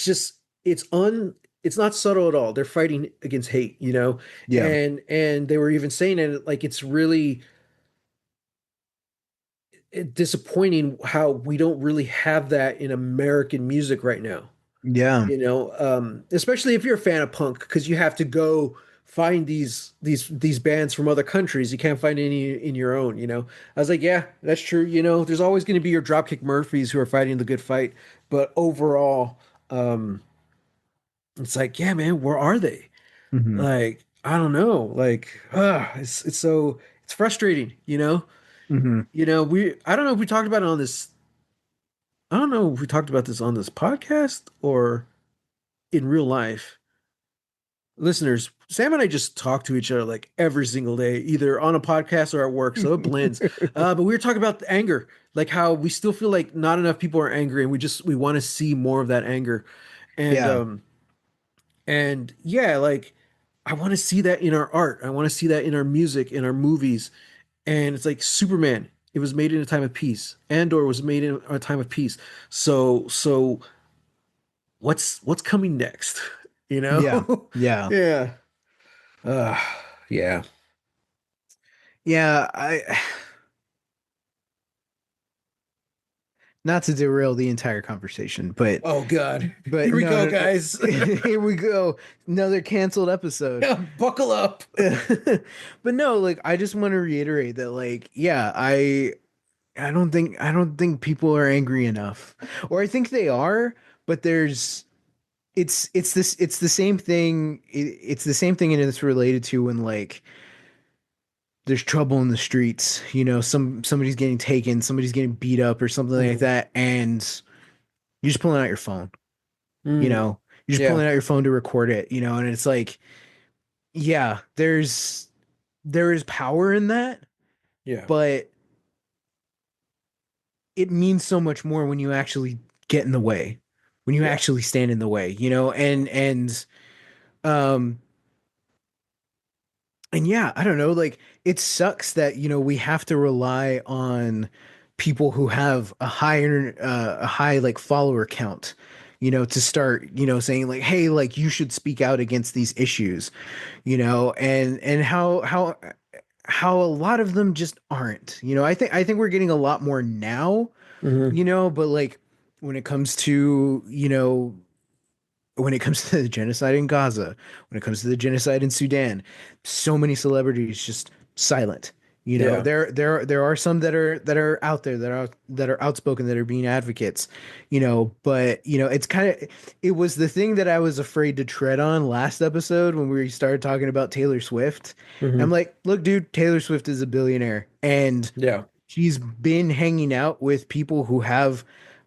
Speaker 2: just it's not subtle at all. They're fighting against hate,
Speaker 1: Yeah.
Speaker 2: and they were even saying it like it's really disappointing how we don't really have that in American music right now.
Speaker 1: Yeah.
Speaker 2: Especially if you're a fan of punk, because you have to go find these bands from other countries. You can't find any in your own. I was like, yeah, that's true. There's always going to be your Dropkick Murphys who are fighting the good fight, but overall, um, it's like, yeah, man, where are they?
Speaker 1: Hmm.
Speaker 2: Like, I don't know. Like, it's so it's frustrating.
Speaker 1: Hmm.
Speaker 2: We I don't know if we talked about it on this. I don't know if we talked about this on this podcast or in real life. Listeners, Sam and I just talk to each other like every single day, either on a podcast or at work, so it blends. But we were talking about the anger, like how we still feel like not enough people are angry, and we want to see more of that anger, and
Speaker 1: Yeah.
Speaker 2: um, and yeah, like I want to see that in our art, I want to see that in our music, in our movies, and it's like Superman. It was made in a time of peace. Andor was made in a time of peace. So what's coming next? You
Speaker 1: Yeah.
Speaker 2: know?
Speaker 1: Yeah.
Speaker 2: Yeah. Uh, yeah.
Speaker 1: Yeah. I Not to derail the entire conversation, but
Speaker 2: Oh God. Here we
Speaker 1: no,
Speaker 2: go,
Speaker 1: no, no.
Speaker 2: guys.
Speaker 1: Here we go. Another canceled episode.
Speaker 2: Buckle up.
Speaker 1: But no, like I just want to reiterate that like yeah, I don't think people are angry enough. Or I think they are, but it's the same thing. It's the same thing and it's related to when like there's trouble in the streets, somebody's getting taken, somebody's getting beat up or something like
Speaker 2: Mm,
Speaker 1: that, and you're just pulling out your phone, you
Speaker 2: mm,
Speaker 1: know, you're just
Speaker 2: yeah.
Speaker 1: pulling out your phone to record it, and it's like, yeah, there is power in that,
Speaker 2: Yeah.
Speaker 1: but it means so much more when you actually get in the way, when you
Speaker 2: Yeah.
Speaker 1: actually stand in the way, and um and yeah, I don't know, like it sucks that, we have to rely on people who have a high like follower count, to start, saying like, hey, like you should speak out against these issues, and how a lot of them just aren't. I think we're getting a lot more now,
Speaker 2: Hmm.
Speaker 1: but like when it comes to, when it comes to the genocide in Gaza, when it comes to the genocide in Sudan, so many celebrities just silent.
Speaker 2: Yeah.
Speaker 1: There are some that are out there that are outspoken, that are being advocates, but it's kind of, it was the thing that I was afraid to tread on last episode when we started talking about Taylor Swift. I'm
Speaker 2: Hmm.
Speaker 1: like, look, dude, Taylor Swift is a billionaire, and
Speaker 2: Yeah.
Speaker 1: she's been hanging out with people who have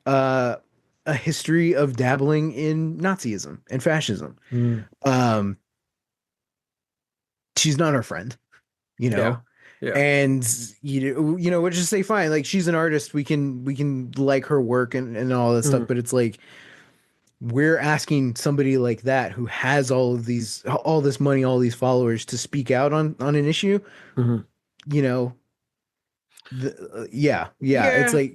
Speaker 1: uh, a history of dabbling in Nazism and fascism.
Speaker 2: Mm.
Speaker 1: Um, she's not our friend, you
Speaker 2: Yeah.
Speaker 1: know,
Speaker 2: Yeah.
Speaker 1: and we'll just say fine. Like she's an artist, we can like her work and all that stuff,
Speaker 2: Hmm.
Speaker 1: but it's like we're asking somebody like that who has all this money, all these followers to speak out on an issue,
Speaker 2: Hmm.
Speaker 1: you know, yeah, it's
Speaker 2: Yeah.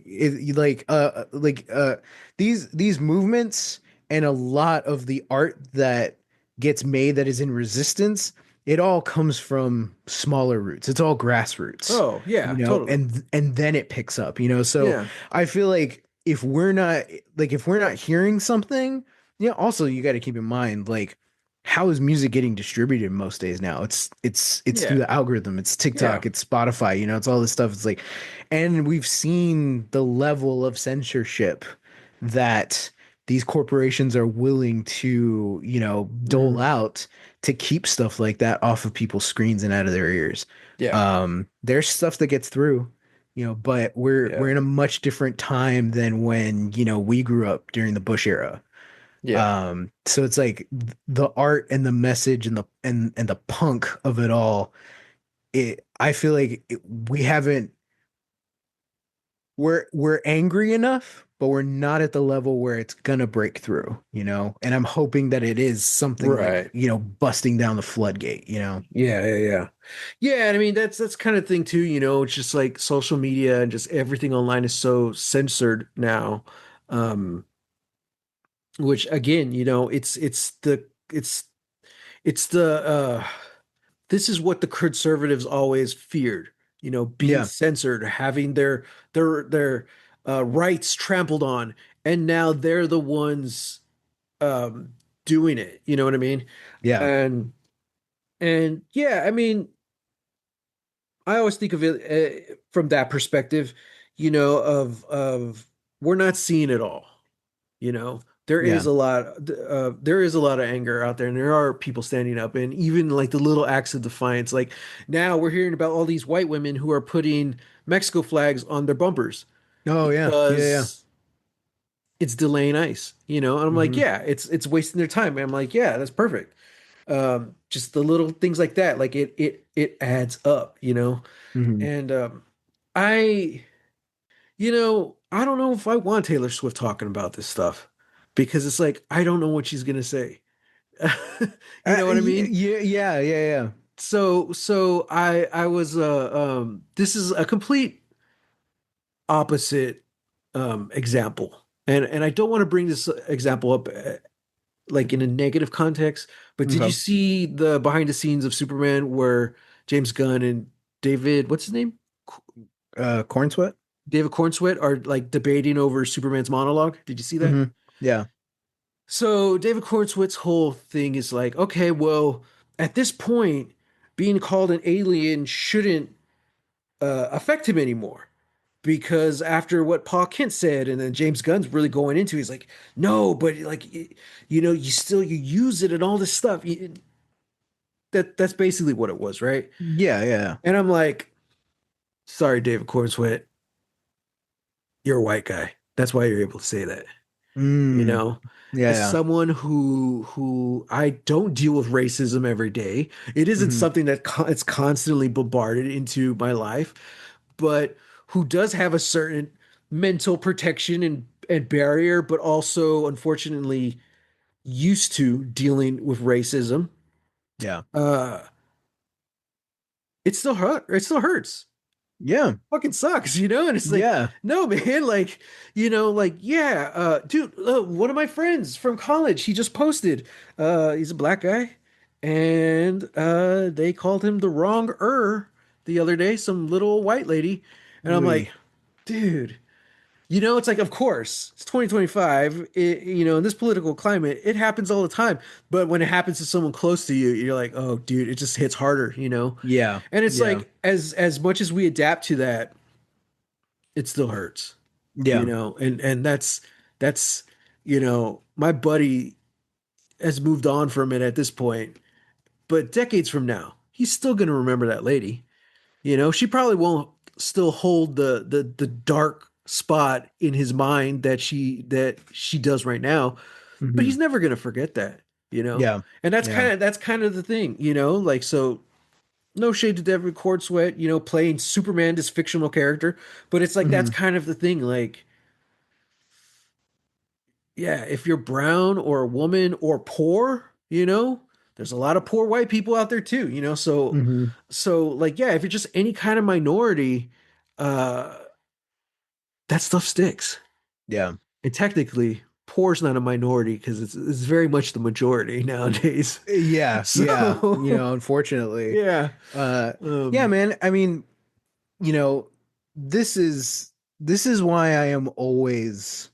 Speaker 1: these movements and a lot of the art that gets made that is in resistance, it all comes from smaller roots. It's all grassroots,
Speaker 2: Oh, yeah, totally.
Speaker 1: and then it picks up, so
Speaker 2: Yeah.
Speaker 1: I feel like if we're not hearing something, also you got to keep in mind, like, how is music getting distributed most days now? It's through
Speaker 2: Yeah.
Speaker 1: the algorithm, it's
Speaker 2: Yeah.
Speaker 1: TikTok, it's Spotify, it's all this stuff. It's like, and we've seen the level of censorship that these corporations are willing to, dole
Speaker 2: Hmm.
Speaker 1: out to keep stuff like that off of people's screens and out of their ears.
Speaker 2: Yeah.
Speaker 1: There's stuff that gets through, but we're
Speaker 2: Yeah.
Speaker 1: in a much different time than when, we grew up during the Bush era.
Speaker 2: Yeah.
Speaker 1: So it's like the art and the message and the punk of it all. I feel like we haven't we're angry enough, but we're not at the level where it's gonna break through. And I'm hoping that it is something like,
Speaker 2: Right.
Speaker 1: busting down the floodgate.
Speaker 2: Yeah, yeah, yeah. Yeah, and I mean that's kind of thing too, it's just like social media and just everything online is so censored now. Um, which again, it's the this is what the conservatives always feared, being
Speaker 1: Yeah,
Speaker 2: censored, having their rights trampled on, and now they're the ones doing it. You know what I mean?
Speaker 1: yeah,
Speaker 2: And and yeah, I mean, I always think of it from that perspective, of we're not seeing it all.
Speaker 1: yeah.
Speaker 2: There is a lot of anger out there, and there are people standing up, and even like the little acts of defiance. Like now we're hearing about all these white women who are putting Mexico flags on their bumpers
Speaker 1: Oh yeah, yeah, yeah.
Speaker 2: because it's delaying ice, and I'm like,
Speaker 1: Hmm.
Speaker 2: yeah, it's wasting their time. And I'm like, yeah, that's perfect. Just the little things like that, like it adds up.
Speaker 1: Hmm.
Speaker 2: And I I don't know if I want Taylor Swift talking about this stuff because it's like I don't know what she's gonna say. You know what I
Speaker 1: Yeah,
Speaker 2: mean?
Speaker 1: yeah, yeah, yeah.
Speaker 2: So I was this is a complete opposite example. And I don't want to bring this example up like in a negative context, but did you
Speaker 1: Okay.
Speaker 2: see the behind the scenes of Superman where James Gunn and David, what's his name?
Speaker 1: Corn sweat.
Speaker 2: David Cornsweet are like debating over Superman's monologue. Did you see that?
Speaker 1: Hmm. Yeah,
Speaker 2: So David Cornsweet's whole thing is like, okay, well, at this point, being called an alien shouldn't affect him anymore because after what Paul Kent said, and then James Gunn's really going into, he's like, no, but like, you use it and all this stuff. That's basically what it was, right?
Speaker 1: yeah, yeah.
Speaker 2: And I'm like, sorry, David Cornsweet, you're a white guy. That's why you're able to say that. you
Speaker 1: Mm,
Speaker 2: know
Speaker 1: yeah,
Speaker 2: as
Speaker 1: yeah.
Speaker 2: someone who I don't deal with racism every day. It isn't
Speaker 1: Hmm.
Speaker 2: something that it's constantly bombarded into my life, but who does have a certain mental protection and barrier, but also unfortunately used to dealing with racism.
Speaker 1: Yeah.
Speaker 2: uh it still hurt. It still hurts.
Speaker 1: Yeah.
Speaker 2: Fucking sucks, and it's like,
Speaker 1: Yeah.
Speaker 2: no, man, like, like, yeah, dude, one of my friends from college, he just posted, he's a black guy, and they called him the wrong the other day, some little white lady, and I'm
Speaker 1: Oy.
Speaker 2: like, dude, it's like, of course, it's 2025, in this political climate, it happens all the time, but when it happens to someone close to you, you're like, oh, dude, it just hits harder.
Speaker 1: Yeah.
Speaker 2: And it's
Speaker 1: Yeah.
Speaker 2: like, as much as we adapt to that, it still hurts,
Speaker 1: Yeah.
Speaker 2: and that's my buddy has moved on from it at this point, but decades from now, he's still gonna remember that lady. She probably won't still hold the dark spot in his mind that she does right now, but
Speaker 1: Hmm.
Speaker 2: he's never gonna forget that.
Speaker 1: Yeah.
Speaker 2: And that's
Speaker 1: Yeah.
Speaker 2: kind of the thing. Like, so no shade to Devin Cordsweat, playing Superman, this fictional character, but it's like that's
Speaker 1: Hmm.
Speaker 2: kind of the thing. Like, yeah, if you're brown or a woman or poor, there's a lot of poor white people out there too.
Speaker 1: Hmm.
Speaker 2: So like, yeah, if you're just any kind of minority, uh, that stuff sticks.
Speaker 1: Yeah.
Speaker 2: And technically, poor is not a minority because it's very much the majority nowadays.
Speaker 1: Yeah. Yeah.
Speaker 2: So
Speaker 1: Unfortunately.
Speaker 2: yeah,
Speaker 1: Uh yeah,
Speaker 2: um,
Speaker 1: man. I mean, you know, this is this is why I am always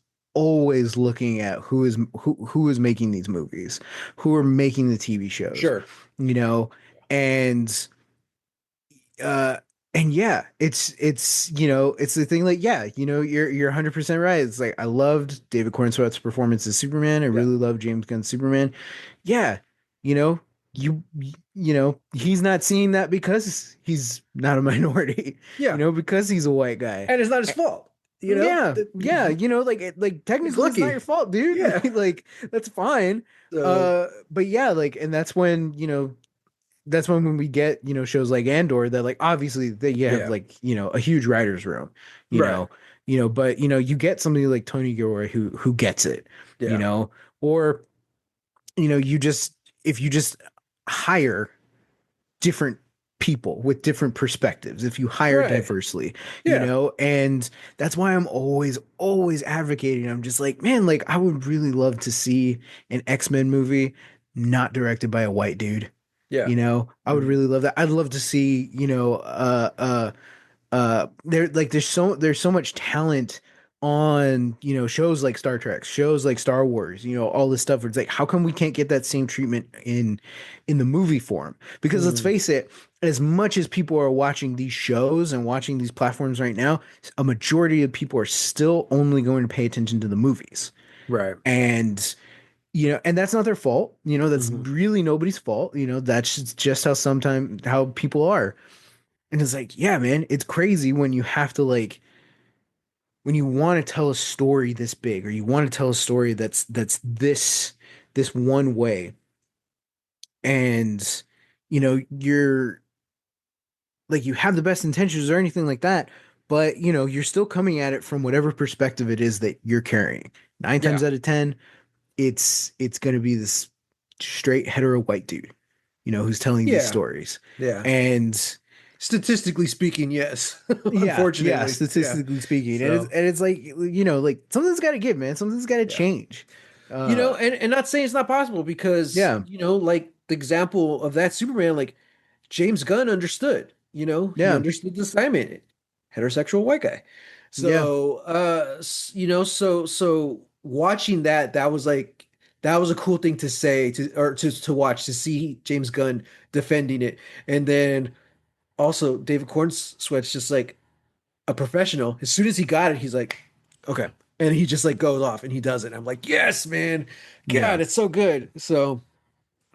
Speaker 1: looking at who is making these movies, who are making the TV shows,
Speaker 2: sure,
Speaker 1: you know, and uh and yeah, it's it's the thing, like, yeah, you're 100% right. It's like I loved David Cornsweet's performance as Superman. I
Speaker 2: yeah,
Speaker 1: really love James Gunn's Superman. Yeah, you know, you he's not seeing that because he's not a minority,
Speaker 2: yeah,
Speaker 1: because he's a white guy.
Speaker 2: and it's not his fault.
Speaker 1: Yeah, yeah, like
Speaker 2: He's
Speaker 1: technically it's not your
Speaker 2: lucky.
Speaker 1: fault, dude.
Speaker 2: Yeah.
Speaker 1: Like that's fine.
Speaker 2: So
Speaker 1: But yeah, like, and that's when we get shows like Andor that, like, obviously they have,
Speaker 2: yeah,
Speaker 1: like, a huge writers room, you
Speaker 2: right.
Speaker 1: know, but you get somebody like Tony Gilroy who gets it,
Speaker 2: Yeah.
Speaker 1: or you just if you just hire different people with different perspectives, if you hire
Speaker 2: Right.
Speaker 1: diversely,
Speaker 2: Yeah.
Speaker 1: and that's why I'm always advocating. I'm just like, man, like, I would really love to see an X-Men movie not directed by a white dude.
Speaker 2: Yeah.
Speaker 1: I would
Speaker 2: Mhm.
Speaker 1: really love that. I'd love to see, there's so much talent on, shows like Star Trek, shows like Star Wars, all this stuff where it's like, how come we can't get that same treatment in the movie form? Because let's
Speaker 2: Mhm.
Speaker 1: face it, as much as people are watching these shows and watching these platforms right now, a majority of people are still only going to pay attention to the movies.
Speaker 2: Right.
Speaker 1: And and that's not their fault. That's
Speaker 2: Mhm.
Speaker 1: really nobody's fault. That's just how people are. And it's like, yeah, man, it's crazy when you have to, like, when you want to tell a story this big, or you want to tell a story that's this one way, and you're like, you have the best intentions or anything like that, but you're still coming at it from whatever perspective it is that you're carrying. Nine
Speaker 2: Yeah.
Speaker 1: times out of ten, it's going to be this straight hetero white dude, who's telling these
Speaker 2: Yeah.
Speaker 1: stories.
Speaker 2: Yeah.
Speaker 1: And
Speaker 2: Statistically speaking, yes.
Speaker 1: yeah,
Speaker 2: Unfortunately. Yeah.
Speaker 1: statistically speaking.
Speaker 2: So,
Speaker 1: And it's like, like, something's got to give, man. Something's got to
Speaker 2: yeah.
Speaker 1: change. Uh
Speaker 2: And not saying it's not possible because,
Speaker 1: yeah.
Speaker 2: like the example of that Superman, like James Gunn understood, he
Speaker 1: Yeah.
Speaker 2: understood the assignment, heterosexual white guy.
Speaker 1: Yeah.
Speaker 2: So, so watching that was like, that was a cool thing to say to watch, to see James Gunn defending it. And then also David Cornsweet's just like a professional. As soon as he got it, he's like, okay. And he just like goes off and he does it. I'm like, yes, man.
Speaker 1: Yeah.
Speaker 2: God, it's so good. So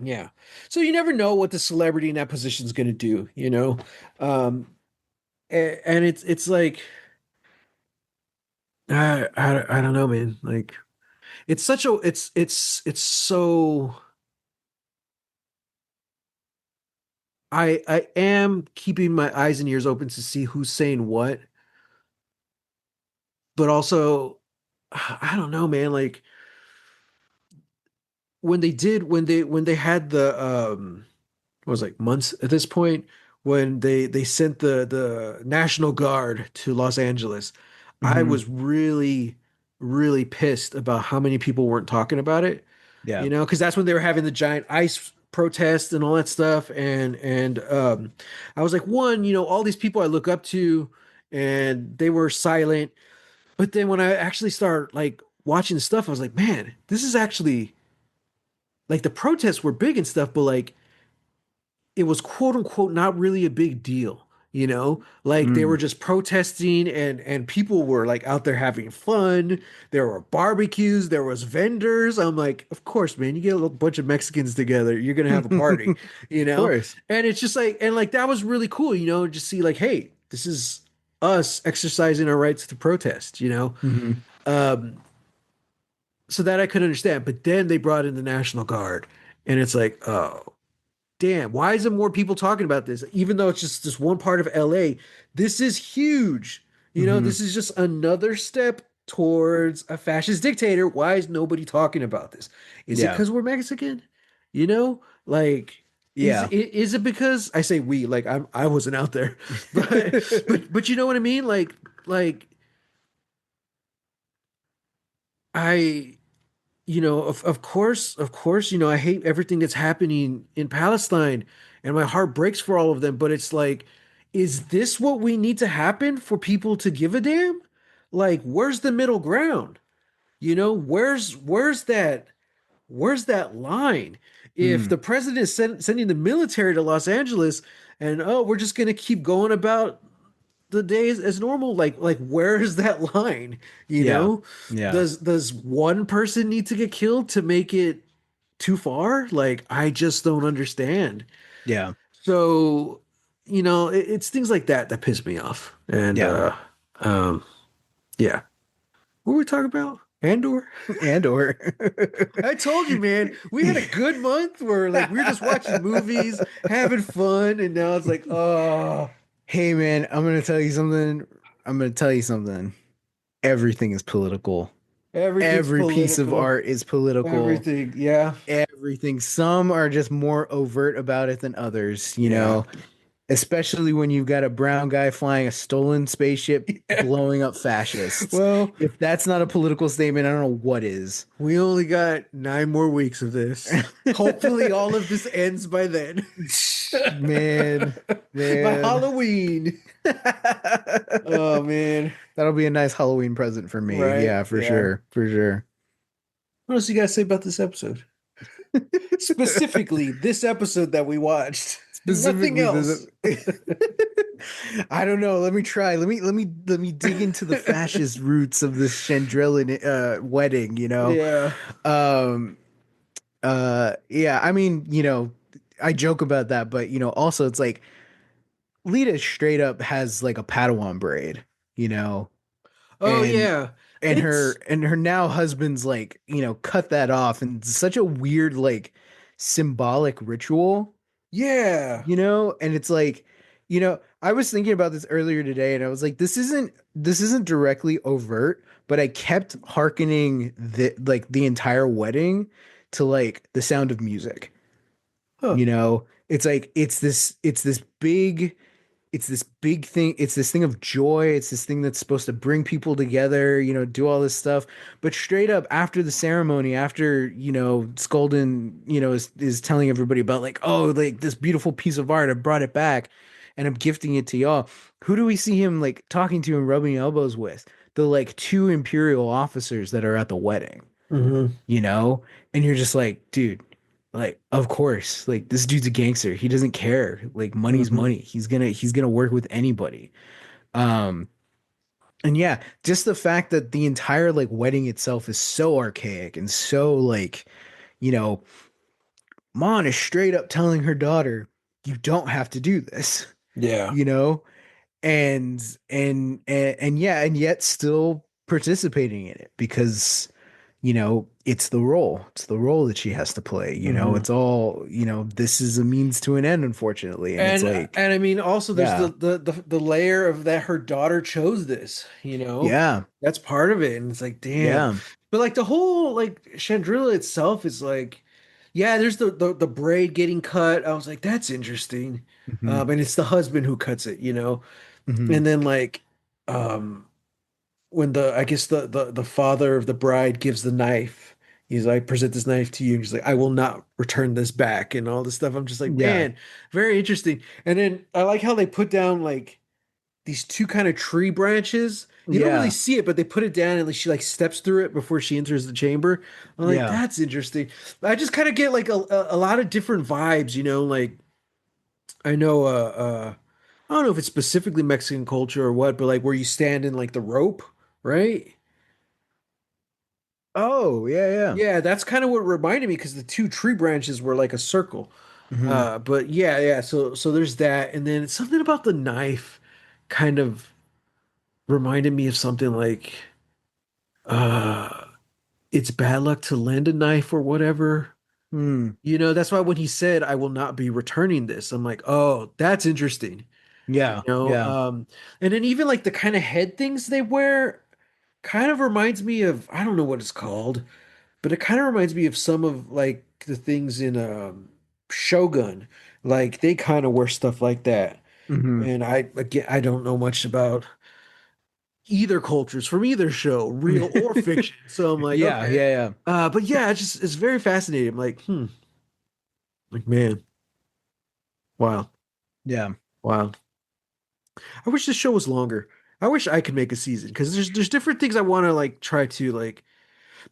Speaker 2: yeah. So you never know what the celebrity in that position is going to do. Um, and it's like, I don't know, man. Like, it's such a it's so, I am keeping my eyes and ears open to see who's saying what, but also I don't know, man. Like, when they had the what was it, like months at this point when they sent the National Guard to Los Angeles. I
Speaker 1: Hmm.
Speaker 2: was really pissed about how many people weren't talking about it,
Speaker 1: Yeah.
Speaker 2: because that's when they were having the giant ice protests and all that stuff. And I was like, one, all these people I look up to, and they were silent. But then when I actually start like watching the stuff, I was like, man, this is actually like the protests were big and stuff, but like it was quote unquote not really a big deal. Like they
Speaker 1: Mm.
Speaker 2: were just protesting, and people were like out there having fun. There were barbecues, there was vendors. I'm like, of course, man, you get a bunch of Mexicans together, you're gonna have a party, you
Speaker 1: Of
Speaker 2: know?
Speaker 1: course.
Speaker 2: And it's just like, and like that was really cool, just see like, hey, this is us exercising our rights to protest.
Speaker 1: Hmm.
Speaker 2: Um, so that I could understand. But then they brought in the National Guard, and it's like, oh, damn, why isn't more people talking about this? Even though it's just this one part of LA, this is huge.
Speaker 1: Hmm.
Speaker 2: This is just another step towards a fascist dictator. Why is nobody talking about this? Is it
Speaker 1: Yeah.
Speaker 2: because we're Mexican? Like,
Speaker 1: Yeah.
Speaker 2: is it because I say we, like I wasn't out there, but you know what I mean? Like I of course, I hate everything that's happening in Palestine, and my heart breaks for all of them. But it's like, is this what we need to happen for people to give a damn? Like, where's the middle ground? Where's that line? If
Speaker 1: Mm.
Speaker 2: the president is sending the military to Los Angeles, and we're just gonna keep going about the day as normal, like where is that line? you
Speaker 1: Yeah.
Speaker 2: know
Speaker 1: Yeah.
Speaker 2: does one person need to get killed to make it too far? Like, I just don't understand.
Speaker 1: Yeah.
Speaker 2: So, it's things like that piss me off. And
Speaker 1: Yeah.
Speaker 2: um yeah, what were we talking about? Andor.
Speaker 1: Andor.
Speaker 2: I told you, man, we had a good month where like we were just watching movies, having fun, and now it's like, oh,
Speaker 1: Hey man, I'm gonna tell you something. I'm gonna tell you something. Everything is political.
Speaker 2: everything's
Speaker 1: Every piece of
Speaker 2: political.
Speaker 1: art is political.
Speaker 2: Everything, yeah.
Speaker 1: Everything. Some are just more overt about it than others,
Speaker 2: Yeah.
Speaker 1: especially when you've got a brown guy flying a stolen spaceship blowing up fascists.
Speaker 2: Well,
Speaker 1: If that's not a political statement, I don't know what is.
Speaker 2: we only got 9 more weeks of this. Hopefully, all of this ends by then.
Speaker 1: Man,
Speaker 2: By
Speaker 1: man.
Speaker 2: Halloween. Oh, man.
Speaker 1: That'll be a nice Halloween present for me.
Speaker 2: Right.
Speaker 1: Yeah, for
Speaker 2: Yeah.
Speaker 1: sure. For sure.
Speaker 2: What else you got to say about this episode? Specifically, this episode that we watched. Nothing
Speaker 1: Specifically
Speaker 2: else.
Speaker 1: I don't know. Let me try. Let me dig into the fascist roots of this Chandrillan wedding.
Speaker 2: Yeah.
Speaker 1: Um yeah, I mean, I joke about that, but also it's like Lita straight up has like a Padawan braid, you know,
Speaker 2: Oh,
Speaker 1: and
Speaker 2: yeah.
Speaker 1: and her
Speaker 2: It's,
Speaker 1: and her now husband's like, cut that off, and it's such a weird like symbolic ritual,
Speaker 2: yeah.
Speaker 1: and it's like, I was thinking about this earlier today, and I was like, this isn't directly overt, but I kept hearkening the entire wedding to like the Sound of Music.
Speaker 2: Huh.
Speaker 1: It's like it's this big thing. It's this thing of joy. It's this thing that's supposed to bring people together, do all this stuff. But straight up after the ceremony, after, Skolden, is telling everybody about like, oh, like this beautiful piece of art, I brought it back and I'm gifting it to y'all. Who do we see him like talking to and rubbing elbows with? The like two Imperial officers that are at the wedding,
Speaker 2: Hmm.
Speaker 1: you know? And you're just like, dude, like, of course, like this dude's a gangster. He doesn't care. Like money's
Speaker 2: Hmm.
Speaker 1: money. He's gonna work with anybody. Um, and yeah, just the fact that the entire like wedding itself is so archaic and so like, you know, Mon is straight up telling her daughter, you don't have to do this,
Speaker 2: Yeah.
Speaker 1: you know? And yeah, and yet still participating in it because it's the role that she has to play.
Speaker 2: Hmm.
Speaker 1: It's all, this is a means to an end, unfortunately. And it's like,
Speaker 2: And I mean, also there's
Speaker 1: yeah,
Speaker 2: the layer of that her daughter chose this.
Speaker 1: yeah,
Speaker 2: That's part of it. And it's like, damn.
Speaker 1: yeah.
Speaker 2: But like the whole like Chandrila itself is like Yeah, there's the braid getting cut. I was like, that's interesting.
Speaker 1: Hmm.
Speaker 2: And it's the husband who cuts it, you know.
Speaker 1: Hmm.
Speaker 2: And then like um when I guess the father of the bride gives the knife, he's like, present this knife to you. And he's like, I will not return this back and all this stuff. I'm just like,
Speaker 1: Yeah.
Speaker 2: man, very interesting. And then I like how they put down like these two kind of tree branches. You don't really
Speaker 1: Yeah.
Speaker 2: see it, but they put it down and like she like steps through it before she enters the chamber. I'm like,
Speaker 1: Yeah.
Speaker 2: that's interesting. I just kind of get like a lot of different vibes, you know, like I know I don't know if it's specifically Mexican culture or what, but like where you stand in like the rope, right?
Speaker 1: Oh, yeah, yeah.
Speaker 2: Yeah, that's kind of what reminded me because the two tree branches were like a circle.
Speaker 1: Hmm.
Speaker 2: But yeah, yeah, so there's that, and then something about the knife kind of reminded me of something like uh it's bad luck to lend a knife or whatever.
Speaker 1: Hmm.
Speaker 2: You know, that's why when he said I will not be returning this, I'm like, oh, that's interesting. You
Speaker 1: Yeah.
Speaker 2: know,
Speaker 1: Yeah.
Speaker 2: and then even like the kind of head things they wear kind of reminds me of I don't know what it's called, but it kind of reminds me of some of like the things in Shogun. Like they kind of wear stuff like that.
Speaker 1: Hmm.
Speaker 2: And I again I don't know much about either cultures from either show, real or fiction. So I'm like,
Speaker 1: Yeah.
Speaker 2: okay.
Speaker 1: Yeah.
Speaker 2: But yeah, it's very fascinating. I'm like, like man, wow,
Speaker 1: Yeah.
Speaker 2: wow. I wish this show was longer. I wish I could make a season because there's different things I want to like try to like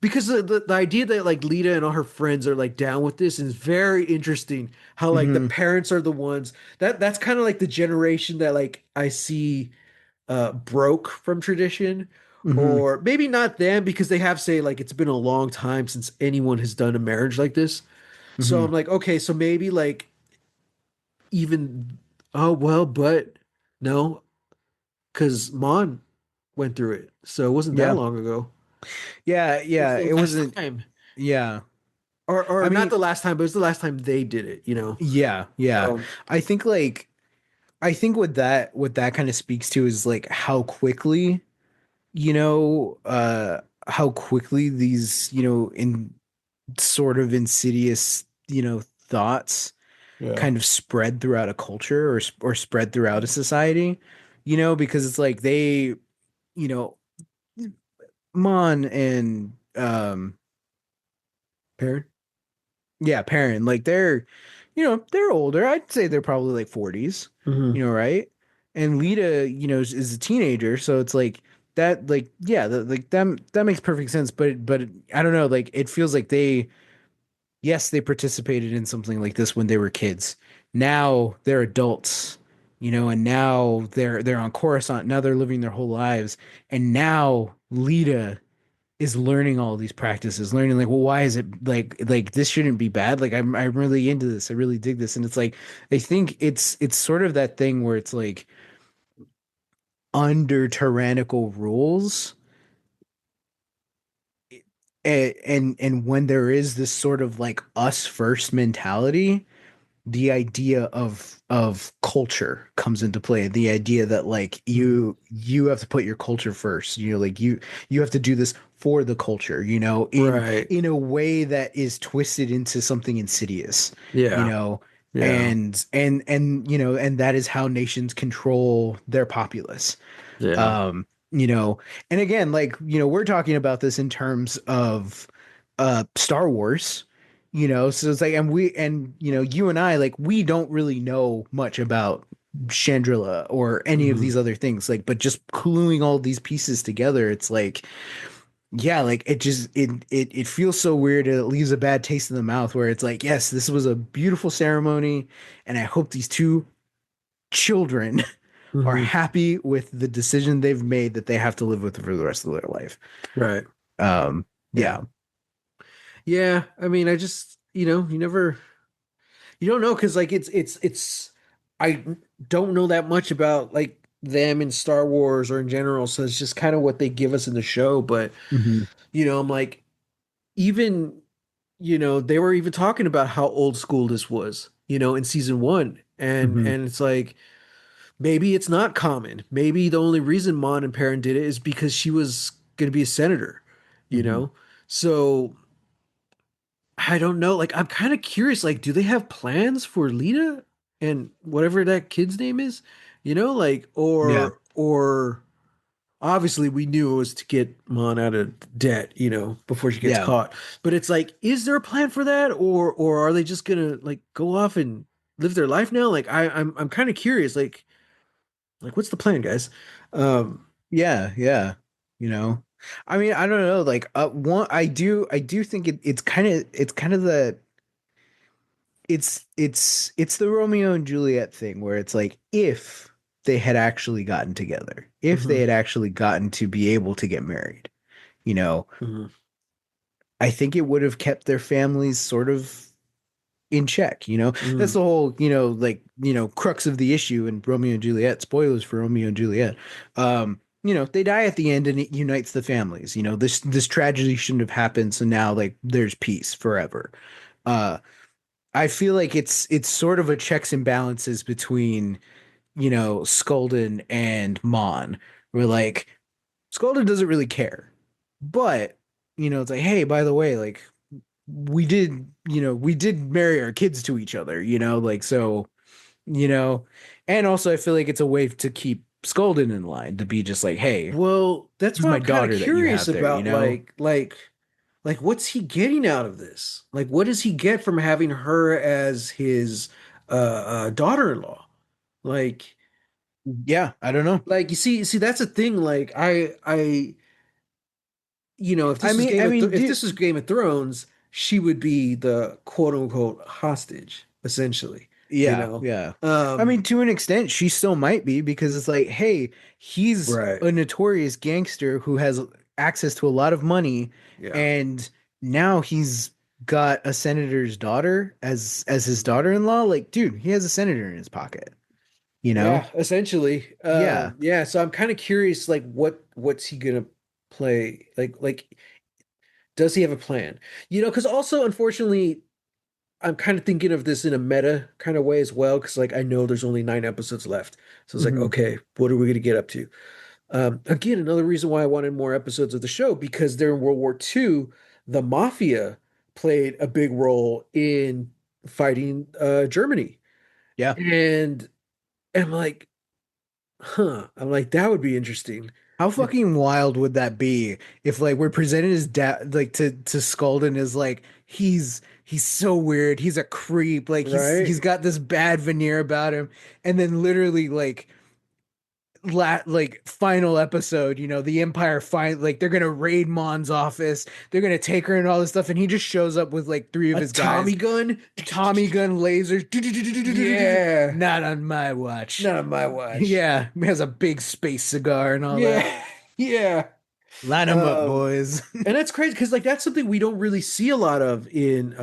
Speaker 2: because the idea that like Lita and all her friends are like down with this is very interesting. How like the
Speaker 1: Yeah.
Speaker 2: parents are the ones that's kind of like the generation that like I see broke from tradition,
Speaker 1: Hmm.
Speaker 2: or maybe not them because they have say like it's been a long time since anyone has done a marriage like this. So I'm
Speaker 1: Hmm.
Speaker 2: like, okay, so maybe like even oh well, but no, because Mon went through it, so it wasn't that
Speaker 1: Yeah.
Speaker 2: long ago.
Speaker 1: Yeah.
Speaker 2: It was
Speaker 1: Yeah.
Speaker 2: the
Speaker 1: It
Speaker 2: last
Speaker 1: wasn't.
Speaker 2: time.
Speaker 1: Yeah.
Speaker 2: Or
Speaker 1: I
Speaker 2: not
Speaker 1: mean,
Speaker 2: the last time, but it was the last time they did it, you know.
Speaker 1: yeah. Yeah.
Speaker 2: So
Speaker 1: I think like what that kind of speaks to is like you know, how quickly these, in sort of insidious, thoughts
Speaker 2: yeah.
Speaker 1: kind of spread throughout a culture or spread throughout a society, because it's like you know, Mon and
Speaker 2: Paired.
Speaker 1: yeah, Perrin, like they're older. I'd say they're probably like 40s,
Speaker 2: Hmm.
Speaker 1: right? And Lita, is a teenager, so it's like that, like, yeah, like that makes perfect sense. But I don't know, like it feels like yes, they participated in something like this when they were kids. Now they're adults, and now they're on Coruscant. Now they're living their whole lives, and now Lita is learning all these practices, learning like, well, why is it like this shouldn't be bad? Like I'm really into this. I really dig this. And it's like I think it's sort of that thing where it's like under tyrannical rules, and when there is this sort of like us first mentality, the idea of culture comes into play, the idea that like
Speaker 2: Hmm.
Speaker 1: you have to put your culture first, like you have to do this for the culture, in
Speaker 2: Right.
Speaker 1: a way that is twisted into something insidious, you
Speaker 2: Yeah.
Speaker 1: know
Speaker 2: Yeah.
Speaker 1: and that is how nations control their populace.
Speaker 2: Yeah.
Speaker 1: um you know and again, like, we're talking about this in terms of Star Wars, so it's like, and you and I, like, we don't really know much about Chandrila or any of
Speaker 2: Hmm.
Speaker 1: these other things, like, but just gluing all these pieces together, it's like, yeah, like it feels so weird, it leaves a bad taste in the mouth, where it's like, yes, this was a beautiful ceremony, and I hope these two children are
Speaker 2: Hmm.
Speaker 1: happy with the decision they've made that they have to live with for the rest of their life.
Speaker 2: Right.
Speaker 1: Um,
Speaker 2: Yeah.
Speaker 1: yeah.
Speaker 2: Yeah. I mean, I just, you don't know because like it's I don't know that much about like them in Star Wars or in general, so it's just kind of what they give us in the show. But
Speaker 1: Hmm.
Speaker 2: I'm like, even they were even talking about how old school this was, in season one, and
Speaker 1: Hmm.
Speaker 2: it's like maybe it's not common. Maybe the only reason Mon and Perrin did it is because she was going to be a senator, you
Speaker 1: Hmm.
Speaker 2: know. So I don't know. Like, I'm kind of curious. Like, do they have plans for Lita and whatever that kid's name is? Like,
Speaker 1: Yeah.
Speaker 2: or obviously we knew it was to get Mon out of debt, before she gets
Speaker 1: Yeah.
Speaker 2: caught. But it's like, is there a plan for that, or are they just gonna like go off and live their life now? Like, I'm kind of curious. Like, what's the plan, guys? Um,
Speaker 1: Yeah, yeah. You know. I mean, I don't know, like one I do think it's kind of the it's the Romeo and Juliet thing where it's like if they had actually gotten together, if they
Speaker 2: mhm,
Speaker 1: had actually gotten to be able to get married, you know,
Speaker 2: mhm,
Speaker 1: I think it would have kept their families sort of in check, you know. That's
Speaker 2: mhm,
Speaker 1: the whole, like, crux of the issue in Romeo and Juliet. Spoilers for Romeo and Juliet. They die at the end and it unites the families. This tragedy shouldn't have happened, so now like there's peace forever. Uh I feel like it's sort of a checks and balances between, Skulden and Mon. Where like Skulden doesn't really care. But, it's like, hey, by the way, like we did marry our kids to each other, like so, you know, and also I feel like it's a way to keep Skulden in line to be just like, hey,
Speaker 2: well, that's
Speaker 1: this is
Speaker 2: what
Speaker 1: my
Speaker 2: I'm kind of
Speaker 1: daughter that you
Speaker 2: curious
Speaker 1: have there,
Speaker 2: about. Like, what's he getting out of this? Like, what does he get from having her as his daughter-in-law? Like,
Speaker 1: Yeah, I don't know.
Speaker 2: like you see, that's a thing. Like, if
Speaker 1: I
Speaker 2: this was
Speaker 1: mean, I mean,
Speaker 2: If this was Game of Thrones, she would be the quote unquote hostage, essentially. You
Speaker 1: yeah,
Speaker 2: know,
Speaker 1: yeah. I
Speaker 2: um,
Speaker 1: mean, to an extent, she still might be because it's like, hey, he's
Speaker 2: right?
Speaker 1: a notorious gangster who has access to a lot of money,
Speaker 2: Yeah,
Speaker 1: and now he's got a senator's daughter as his daughter-in-law. Like, dude, he has a senator in his pocket, you know?
Speaker 2: yeah, essentially.
Speaker 1: Yeah.
Speaker 2: Yeah. So I'm kind of curious, like, what's he gonna play? Like, does he have a plan? Because also, unfortunately, I'm kind of thinking of this in a meta kind of way as well, because like I know there's only 9 episodes left. So it's like,
Speaker 1: Hmm.
Speaker 2: okay, what are we gonna get up to? Again, another reason why I wanted more episodes of the show, because during World War II, the mafia played a big role in fighting Germany.
Speaker 1: Yeah.
Speaker 2: And I'm like, huh, I'm like, that would be interesting.
Speaker 1: How fucking wild would that be if like we're presented his dad like to Skulden as like he's so weird, he's a creep, like he's
Speaker 2: Right?
Speaker 1: got this bad veneer about him, and then literally like final episode, the Empire find like they're gonna raid Mon's office, they're gonna take her and all this stuff, and he just shows up with like three of
Speaker 2: A
Speaker 1: his guys,
Speaker 2: Tommy gun?
Speaker 1: Tommy gun lasers,
Speaker 2: Yeah.
Speaker 1: not on my watch.
Speaker 2: Not on my watch.
Speaker 1: Yeah, he has a big space cigar and all that.
Speaker 2: Yeah. Yeah.
Speaker 1: Line them up,
Speaker 2: Um,
Speaker 1: boys.
Speaker 2: and that's crazy because like that's something we don't really see a lot of in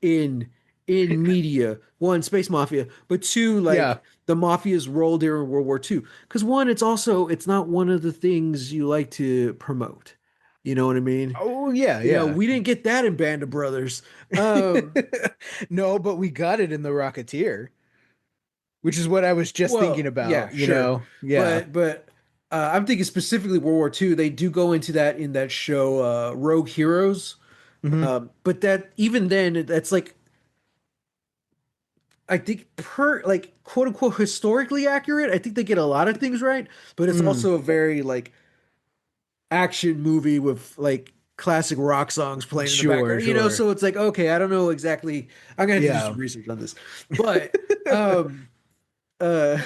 Speaker 2: in media. One, space mafia, but two,
Speaker 1: Yeah.
Speaker 2: like the mafia's role during World War II. Because one, it's not one of the things you like to promote. You know what I mean?
Speaker 1: Oh yeah, yeah.
Speaker 2: We didn't get that in Band of Brothers. Um,
Speaker 1: No, but we got it in the Rocketeer, which is what I was just thinking
Speaker 2: well, yeah,
Speaker 1: about,
Speaker 2: sure,
Speaker 1: Yeah.
Speaker 2: but I'm thinking specifically World War II. They do go into that in that show, Rogue Heroes.
Speaker 1: Hmm.
Speaker 2: But that even then, that's like I think per like quote unquote historically accurate. I think they get a lot of things right, but it's
Speaker 1: Mm.
Speaker 2: also a very like action movie with like classic rock songs playing in the
Speaker 1: Sure,
Speaker 2: background.
Speaker 1: sure.
Speaker 2: So it's like okay, I don't know exactly. I'm gonna have to do some
Speaker 1: Yeah.
Speaker 2: research on this, but um uh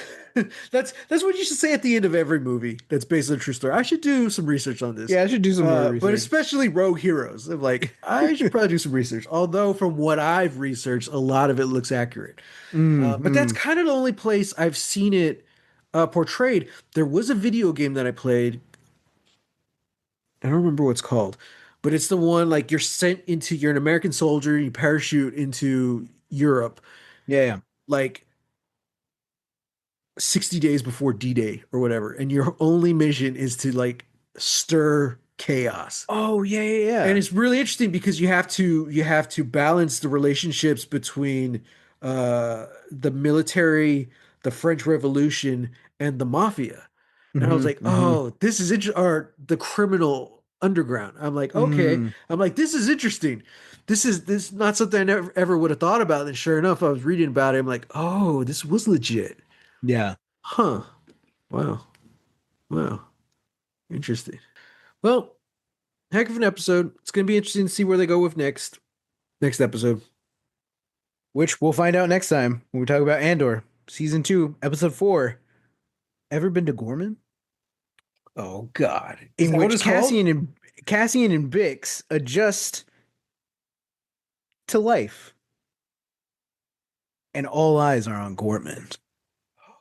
Speaker 2: that's what you should say at the end of every movie that's based on a true story. I should do some research on this.
Speaker 1: Yeah, I should do some more
Speaker 2: But
Speaker 1: research.
Speaker 2: especially Rogue Heroes. I'm like, I should probably do some research. Although from what I've researched, a lot of it looks accurate. But that's
Speaker 1: Mm-hmm.
Speaker 2: kind of the only place I've seen it portrayed. There was a video game that I played. I don't remember what it's called, but it's the one like you're an American soldier, you parachute into Europe
Speaker 1: Yeah, yeah.
Speaker 2: like 60 days before D-Day or whatever, and your only mission is to like stir chaos.
Speaker 1: Oh yeah, yeah,
Speaker 2: And
Speaker 1: yeah.
Speaker 2: it's really interesting because you have to balance the relationships between the military, the French Revolution, and the mafia. And I was
Speaker 1: Mm-hmm.
Speaker 2: like,
Speaker 1: Mm-hmm.
Speaker 2: oh, this is interesting. Or the criminal. underground. I'm like, okay.
Speaker 1: Mm,
Speaker 2: I'm like, this is interesting. This is not something I never ever would have thought about. And sure enough, I was reading about it. I'm like, oh, this was legit.
Speaker 1: yeah.
Speaker 2: Huh. Wow. Wow. Interesting. Well, heck of an episode. It's gonna be interesting to see where they go with next episode.
Speaker 1: Which we'll find out next time when we talk about Andor, season 2, episode 4. Ever been to Gorman?
Speaker 2: Oh God. Is
Speaker 1: In
Speaker 2: that what
Speaker 1: which
Speaker 2: it's called?
Speaker 1: Cassian and Bix adjust to life, and all eyes are on Gorman.
Speaker 2: Oh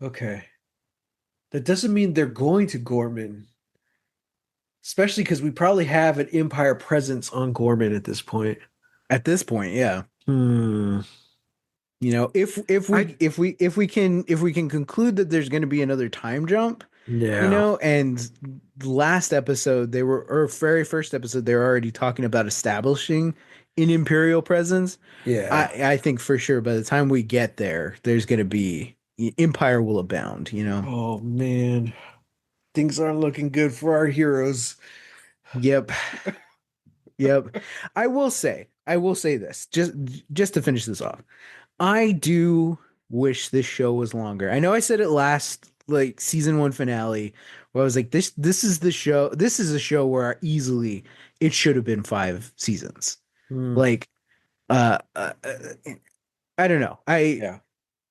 Speaker 2: God. Okay. That doesn't mean they're going to Gorman, especially because we probably have an Empire presence on Gorman at this point.
Speaker 1: At this point, yeah.
Speaker 2: Hmm.
Speaker 1: You know,
Speaker 2: I
Speaker 1: if we can conclude that there's going to be another time jump, you
Speaker 2: yeah.
Speaker 1: know, and last episode they were or very first episode they were already talking about establishing an imperial presence.
Speaker 2: Yeah.
Speaker 1: I think for sure by the time we get there, there's going to be empire will abound, you know.
Speaker 2: Oh man. Things aren't looking good for our heroes.
Speaker 1: Yep. Yep. I will say this just to finish this off. I do wish this show was longer. I know I said it last like season 1 finale where I was like this is the show this is a show where easily it should have been 5 seasons.
Speaker 2: Hmm.
Speaker 1: Like uh, uh uh, I don't know.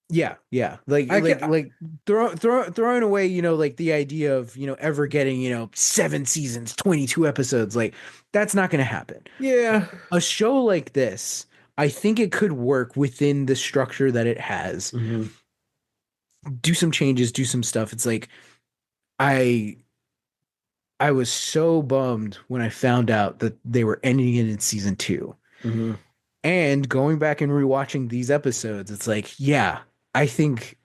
Speaker 2: Yeah.
Speaker 1: Yeah. Like
Speaker 2: I can
Speaker 1: throwing away, you know, like the idea of, you know, ever getting, you know, 7 seasons, 22 episodes, like that's not going to happen.
Speaker 2: yeah.
Speaker 1: A show like this, I think it could work within the structure that it has.
Speaker 2: Hmm.
Speaker 1: Do some changes, do some stuff. It's like I I was so bummed when I found out that they were ending it in season 2.
Speaker 2: Hmm.
Speaker 1: And going back and rewatching these episodes, it's like, yeah, I think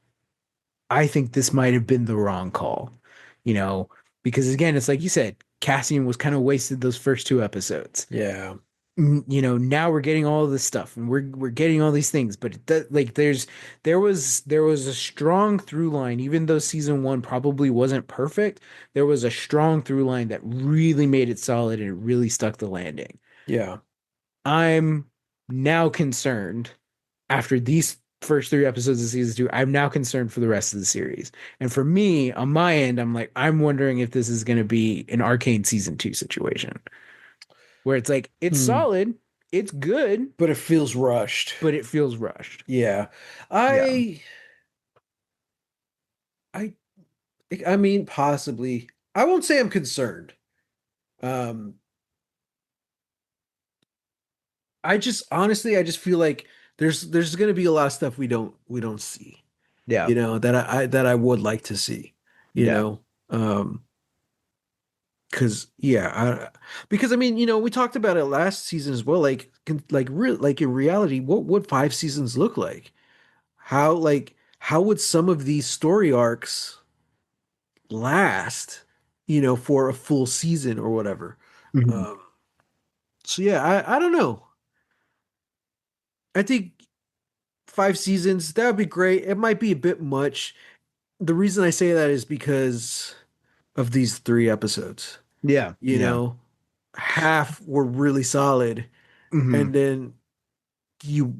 Speaker 1: I think this might have been the wrong call. You know, because again, it's like you said, Cassian was kind of wasted those first 2 episodes.
Speaker 2: Yeah.
Speaker 1: You know, now we're getting all this stuff and we're getting all these things, but like there was a strong through line, even though season 1 probably wasn't perfect. There was a strong through line that really made it solid and it really stuck the landing.
Speaker 2: Yeah.
Speaker 1: I'm now concerned after these first 3 episodes of season 2. I'm now concerned for the rest of the series, and for me on my end, I'm like, I'm wondering if this is going to be an Arcane season 2 situation where it's like it's
Speaker 2: Hmm.
Speaker 1: solid, it's good,
Speaker 2: But it feels rushed.
Speaker 1: but it feels rushed.
Speaker 2: Yeah.
Speaker 1: Yeah.
Speaker 2: I I I mean possibly. I won't say I'm concerned. Um I just honestly I just feel like there's going to be a lot of stuff we don't see.
Speaker 1: Yeah.
Speaker 2: You know, that I would like to see, you
Speaker 1: Yeah.
Speaker 2: know. Cuz yeah, because I mean, you know, we talked about it last season as well, like like real like in reality, what would 5 seasons look like? How would some of these story arcs last, you know, for a full season or whatever.
Speaker 1: Mhm.
Speaker 2: Um, so yeah, I don't know. I think 5 seasons, that would be great. It might be a bit much. The reason I say that is because of these 3 episodes.
Speaker 1: Yeah.
Speaker 2: You
Speaker 1: Yeah.
Speaker 2: know, half were really solid,
Speaker 1: Hmm.
Speaker 2: and then you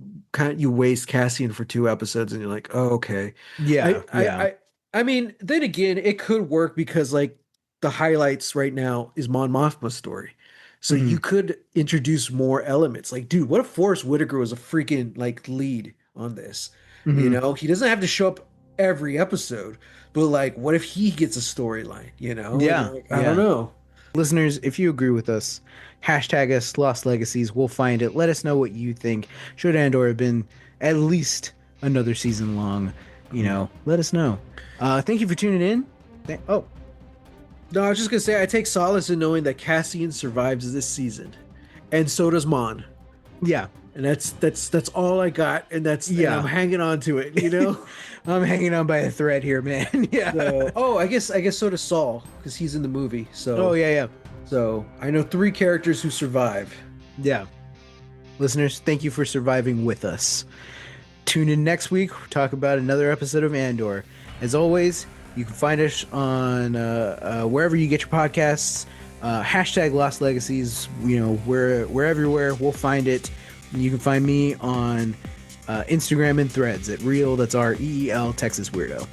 Speaker 2: you waste Cassian for 2 episodes and you're like, oh, okay. I
Speaker 1: Yeah.
Speaker 2: I
Speaker 1: Yeah.
Speaker 2: I I mean, then again, it could work because like the highlights right now is Mon Mothma's story. So you
Speaker 1: Hmm.
Speaker 2: could introduce more elements. Like, dude, what if Forrest Whitaker was a freaking like lead on this? You
Speaker 1: Hmm.
Speaker 2: know, he doesn't have to show up every episode, but like, what if he gets a storyline, you know? And
Speaker 1: Yeah.
Speaker 2: like, I don't
Speaker 1: Yeah.
Speaker 2: know.
Speaker 1: Listeners, if you agree with us, hashtag us Lost Legacies. We'll find it. Let us know what you think. Should Andor have been at least another season long? You know, let us know. Thank you for tuning in. Oh,
Speaker 2: No, I was just gonna say I take solace in knowing that Cassian survives this season, and so does Mon,
Speaker 1: yeah.
Speaker 2: and that's all I got, and I'm
Speaker 1: Yeah.
Speaker 2: hanging on to it, you know.
Speaker 1: I'm hanging on by a thread here, man. Yeah.
Speaker 2: So, oh, I guess so does Saul because he's in the movie.
Speaker 1: Oh,
Speaker 2: So
Speaker 1: yeah, yeah.
Speaker 2: so I know 3 characters who survive.
Speaker 1: Yeah. Listeners, thank you for surviving with us. Tune in next week. We'll talk about another episode of Andor. As always, you can find us on wherever you get your podcasts. Hashtag Lost Legacies. You know, we're everywhere. We'll find it. You can find me on Instagram and Threads at Real. That's REEL Texas Weirdo.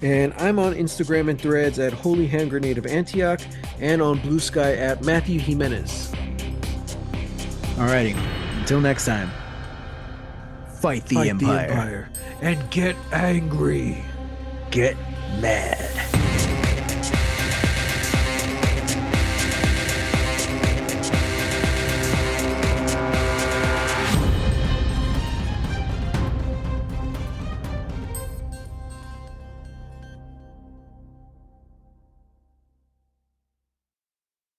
Speaker 2: And I'm on Instagram and Threads at Holy Hand Grenade of Antioch and on BluSky at Matthew Jimenez.
Speaker 1: Alrighty. Until next time. Fight the Empire.
Speaker 2: And get angry.
Speaker 1: Get mad.